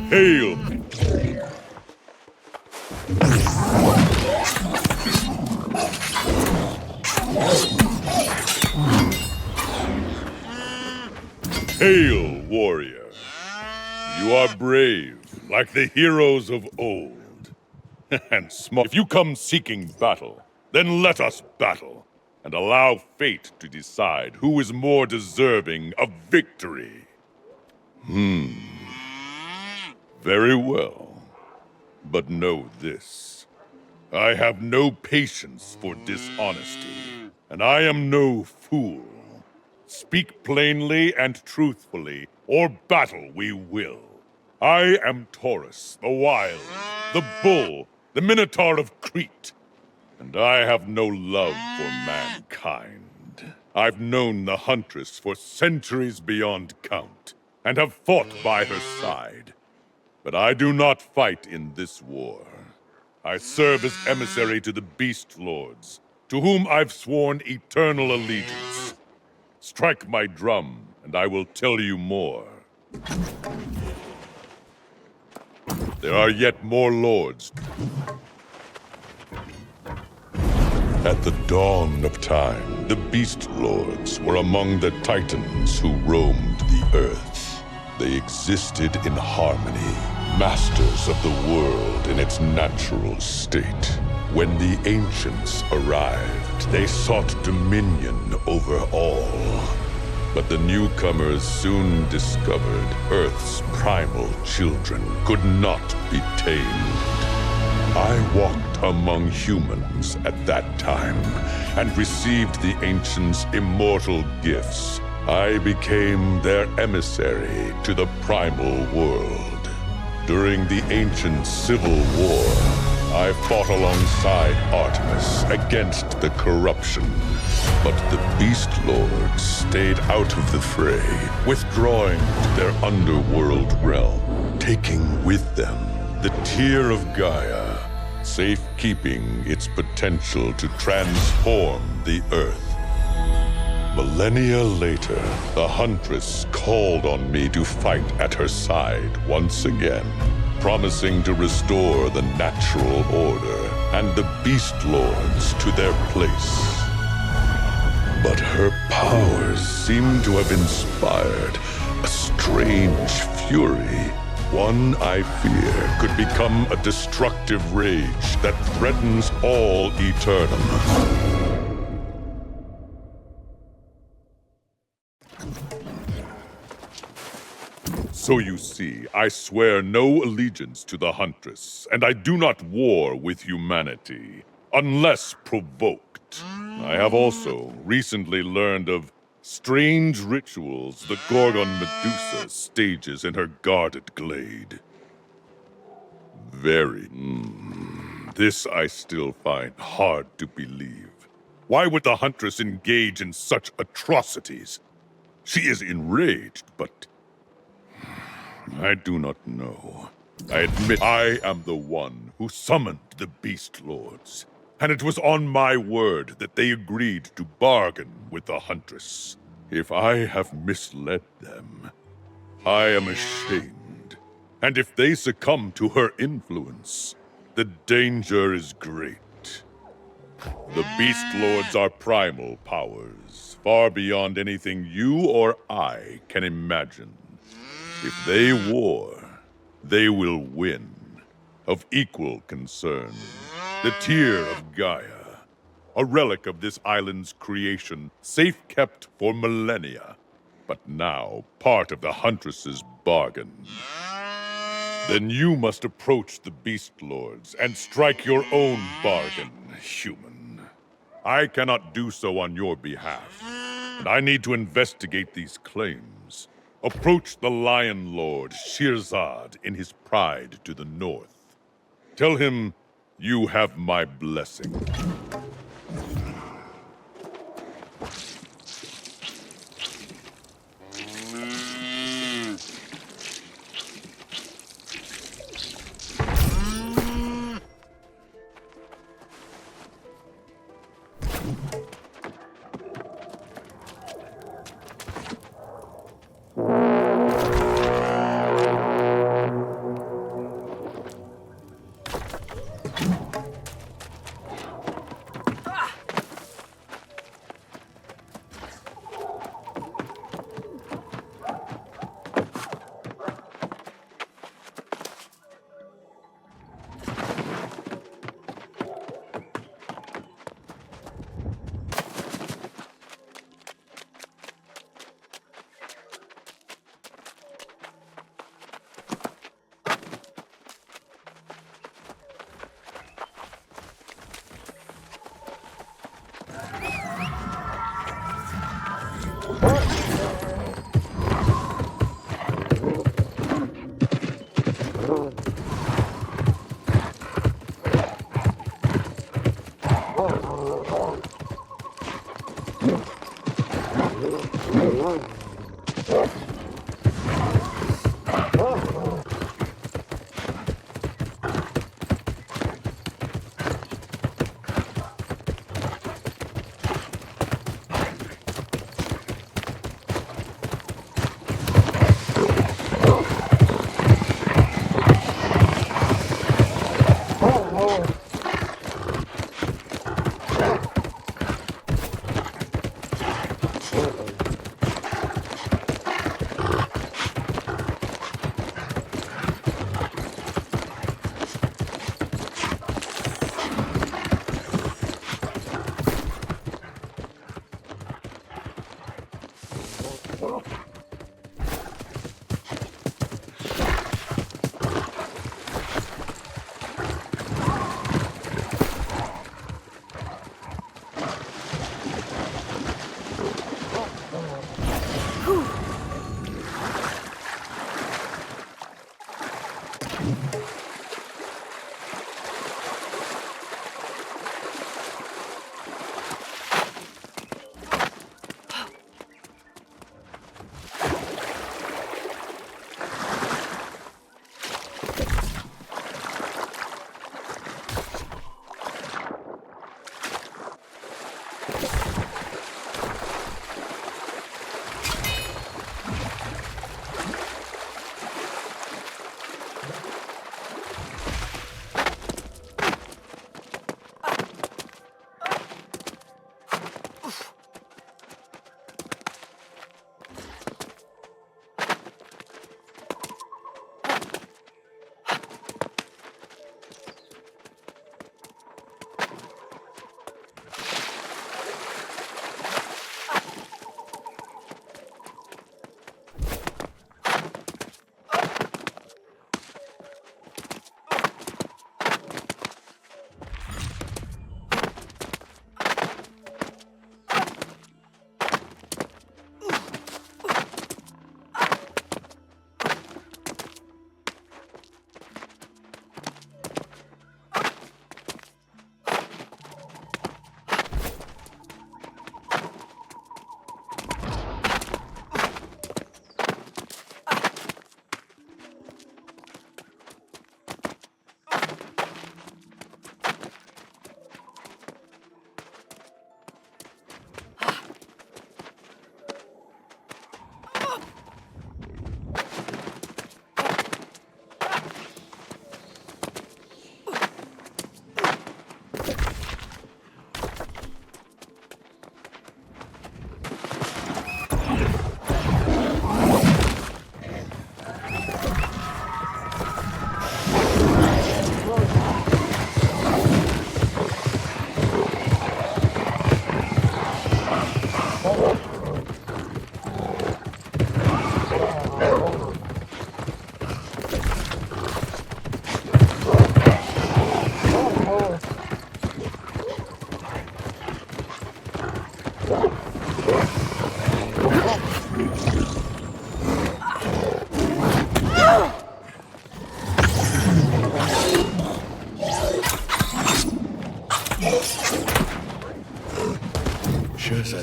Hail! Hail, warrior! You are brave, like the heroes of old. And smart. If you come seeking battle, then let us battle, and allow fate to decide who is more deserving of victory. Very well. But know this. I have no patience for dishonesty, and I am no fool. Speak plainly and truthfully, or battle we will. I am Taurus, the Wild, the Bull, the Minotaur of Crete, and I have no love for mankind. I've known the Huntress for centuries beyond count, and have fought by her side. But I do not fight in this war. I serve as emissary to the Beast Lords, to whom I've sworn eternal allegiance. Strike my drum, and I will tell you more. There are yet more lords. At the dawn of time, the Beast Lords were among the Titans who roamed the earth. They existed in harmony, masters of the world in its natural state. When the ancients arrived, they sought dominion over all. But the newcomers soon discovered Earth's primal children could not be tamed. I walked among humans at that time and received the ancients' immortal gifts. I became their emissary to the primal world. During the ancient civil war, I fought alongside Artemis against the corruption. But the Beast Lords stayed out of the fray, withdrawing to their underworld realm, taking with them the Tear of Gaia, safekeeping its potential to transform the Earth. Millennia later, the Huntress called on me to fight at her side once again, promising to restore the natural order and the Beast Lords to their place. But her powers seem to have inspired a strange fury. One I fear could become a destructive rage that threatens all Aeternum. So you see, I swear no allegiance to the Huntress, and I do not war with humanity, unless provoked. I have also recently learned of strange rituals the Gorgon Medusa stages in her guarded glade. This I still find hard to believe. Why would the Huntress engage in such atrocities? She is enraged, but I do not know. I admit I am the one who summoned the Beast Lords, and it was on my word that they agreed to bargain with the Huntress. If I have misled them, I am ashamed. And if they succumb to her influence, the danger is great. The Beast Lords are primal powers, far beyond anything you or I can imagine. If they war, they will win. Of equal concern, the Tear of Gaia, a relic of this island's creation, safe-kept for millennia, but now part of the Huntress's bargain. Then you must approach the Beast Lords and strike your own bargain, human. I cannot do so on your behalf, and I need to investigate these claims. Approach the Lion Lord, Shirzad, in his pride to the north. Tell him you have my blessing.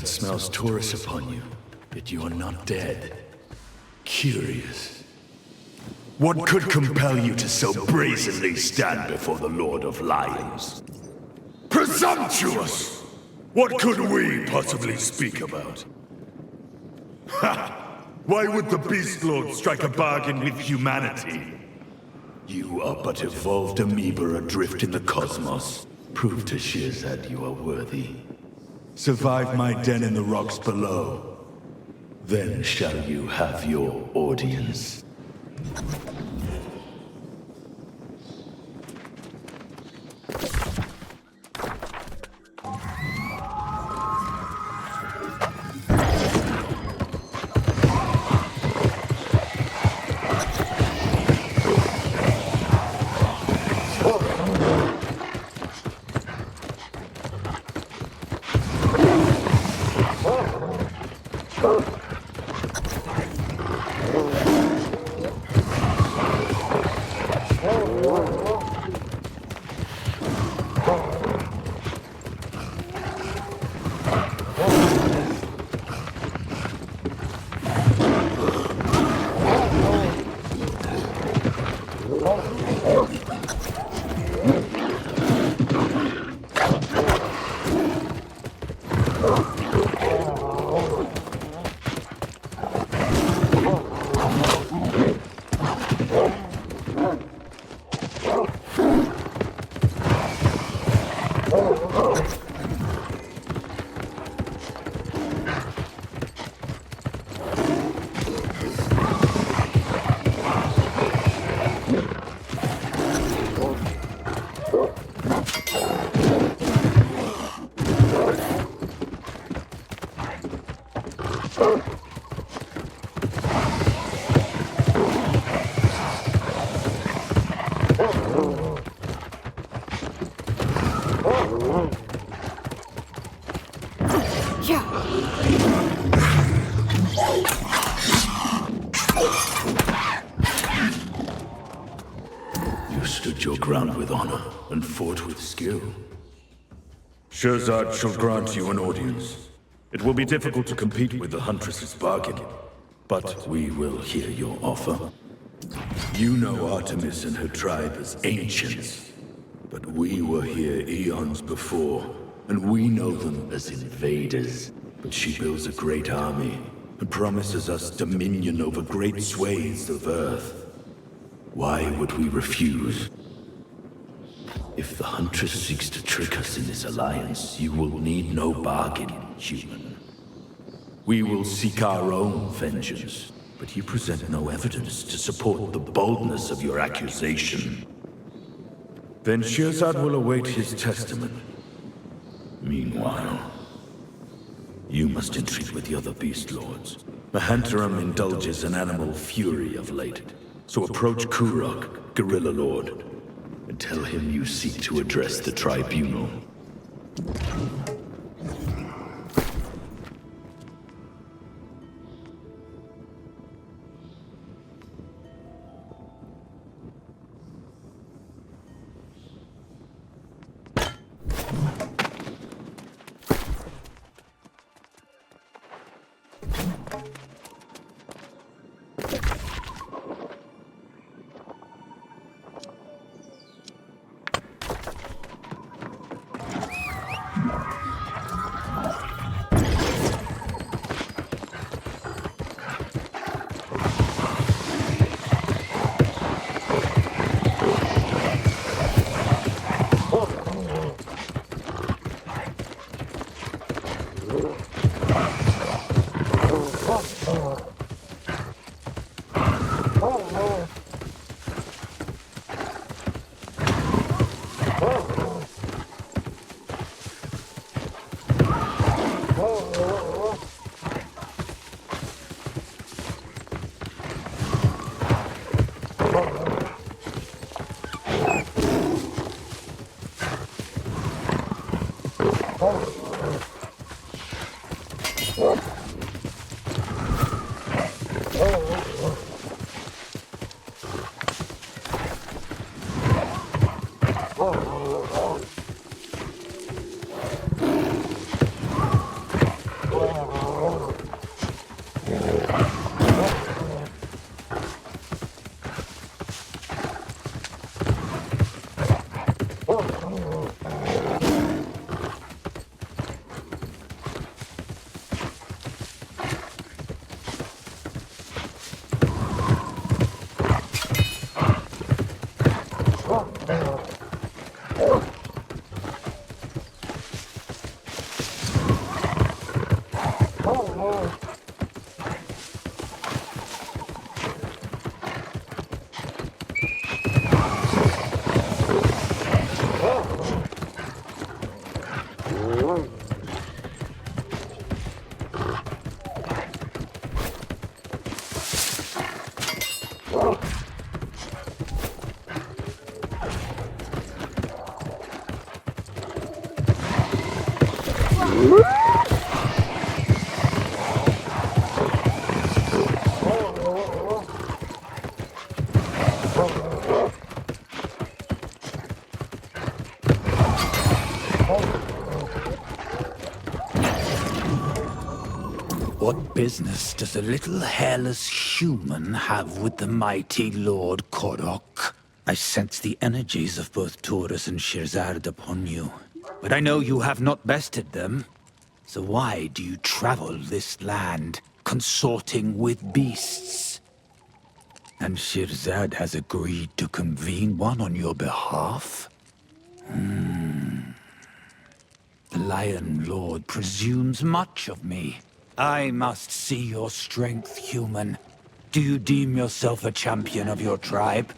That smells Taurus upon you, yet you are not dead. Curious. What could compel you to so brazenly stand before the Lord of Lions? Presumptuous! What could we possibly speak about? Ha! Why would the Beast Lord strike a bargain with humanity? You are but evolved amoeba adrift in the cosmos. Prove to Shirzad you are worthy. Survive my den in the rocks below. Then shall you have your audience. Oh. You stood your ground with honor and fought with skill. Sherzad shall grant you an audience. It will be difficult to compete with the Huntress's bargain, but we will hear your offer. You know Artemis and her tribe as ancients, but we were here eons before, and we know them as invaders. But she builds a great army and promises us dominion over great swathes of Earth. Why would we refuse? If the Huntress seeks to trick us in this alliance, you will need no bargain, human. We will seek our own vengeance, but you present no evidence to support the boldness of your accusation. Then Sherzad will await his testament. Meanwhile, you must entreat with the other Beast Lords. Aeternum indulges in animal fury of late, so approach Kurok, Guerrilla Lord, and tell him you seek to address the tribunal. What business does a little hairless human have with the mighty Lord Korok? I sense the energies of both Taurus and Sherzad upon you, but I know you have not bested them. So why do you travel this land, consorting with beasts? And Sherzad has agreed to convene one on your behalf? The Lion Lord presumes much of me. I must see your strength, human. Do you deem yourself a champion of your tribe?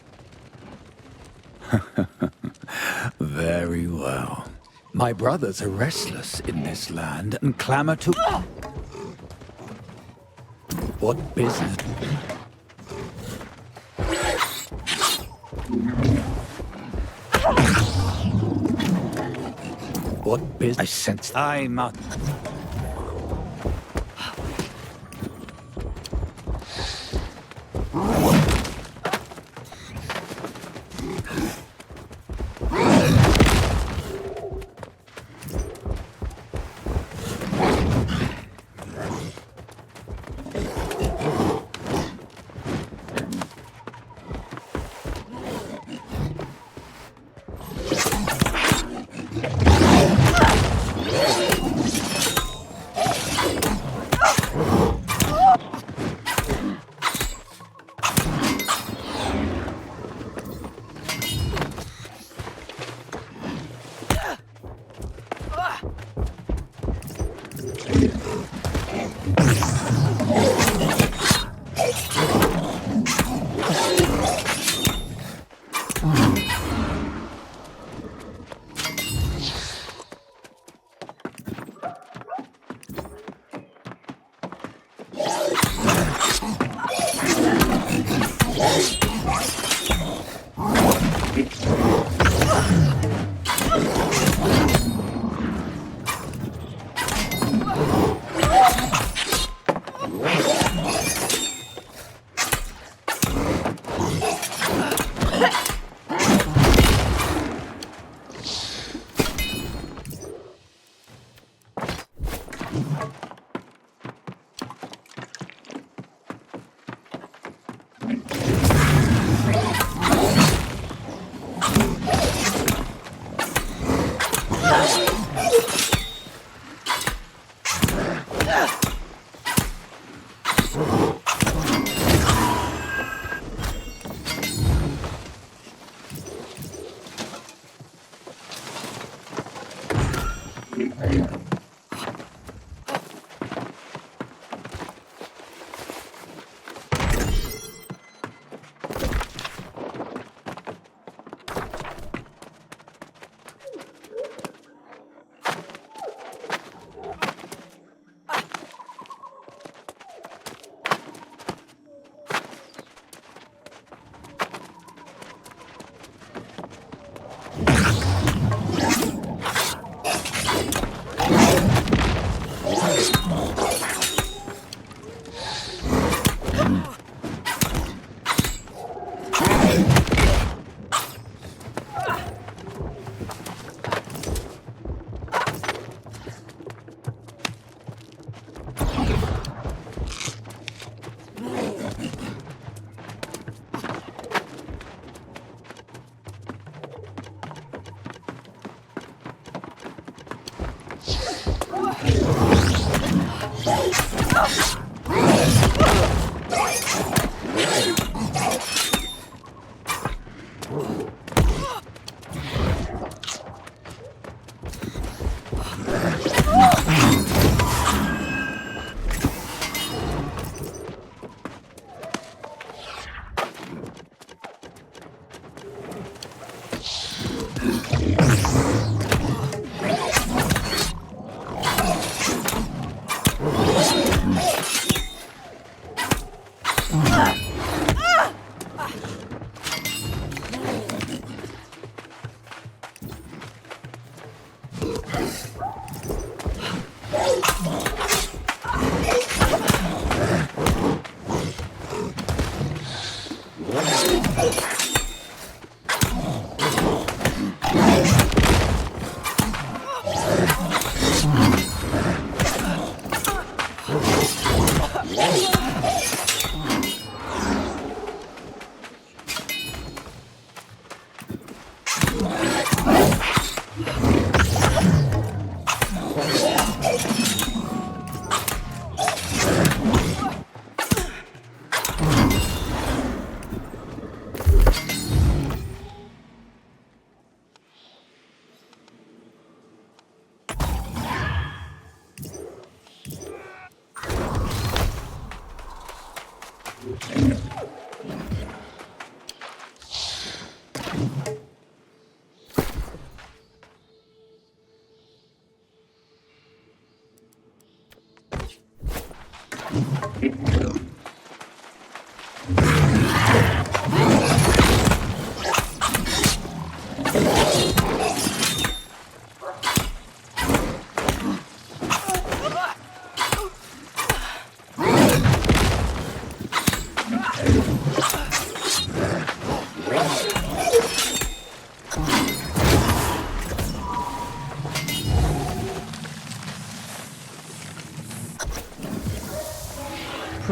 Very well. My brothers are restless in this land and clamor to... What business? What business? I sensed I'm out.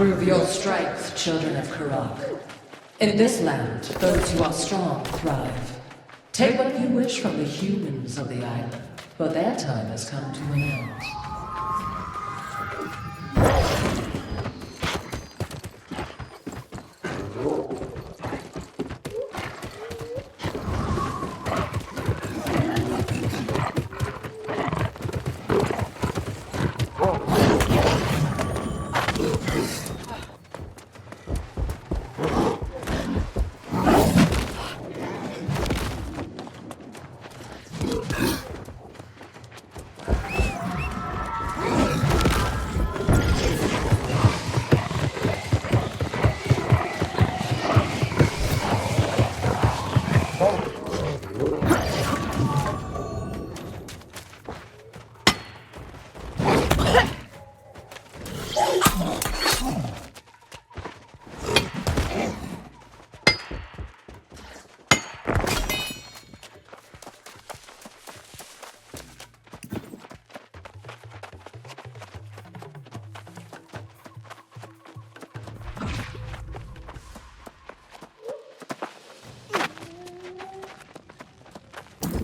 Prove your strength, children of Karak. In this land, those who are strong thrive. Take what you wish from the humans of the island, but their time has come to an end.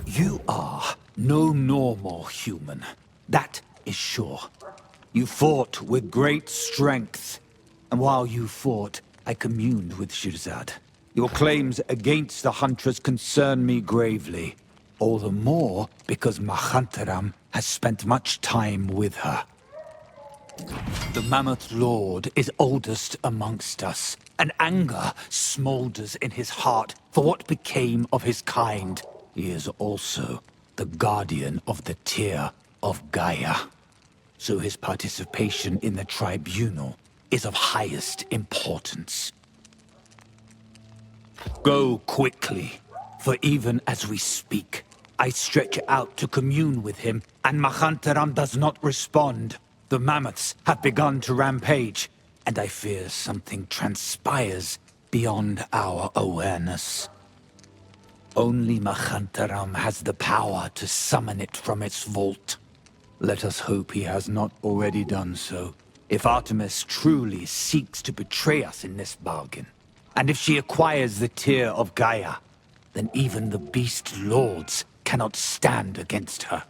You are no normal human. That is sure. You fought with great strength. And while you fought, I communed with Shirzad. Your claims against the Huntress concern me gravely. All the more because Mahantaram has spent much time with her. The Mammoth Lord is oldest amongst us, and anger smolders in his heart for what became of his kind. He is also the guardian of the Tear of Gaia. So his participation in the tribunal is of highest importance. Go quickly, for even as we speak, I stretch out to commune with him, and Mahantaram does not respond. The mammoths have begun to rampage, and I fear something transpires beyond our awareness. Only Mahantaram has the power to summon it from its vault. Let us hope he has not already done so. If Artemis truly seeks to betray us in this bargain, and if she acquires the Tear of Gaia, then even the Beast Lords cannot stand against her.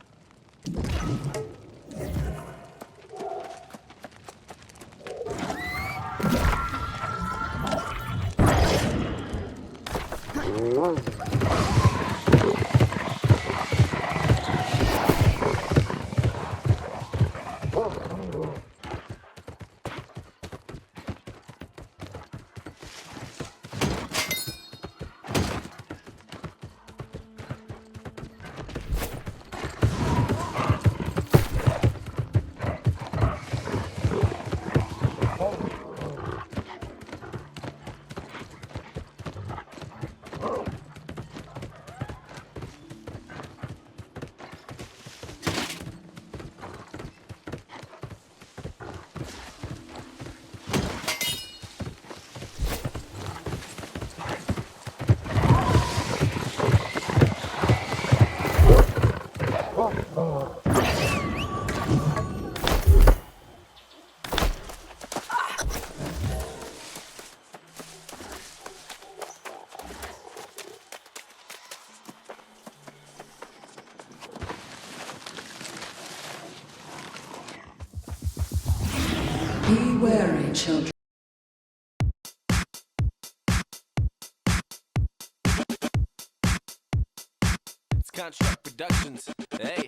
Be wary, children. It's Construct Productions. Hey.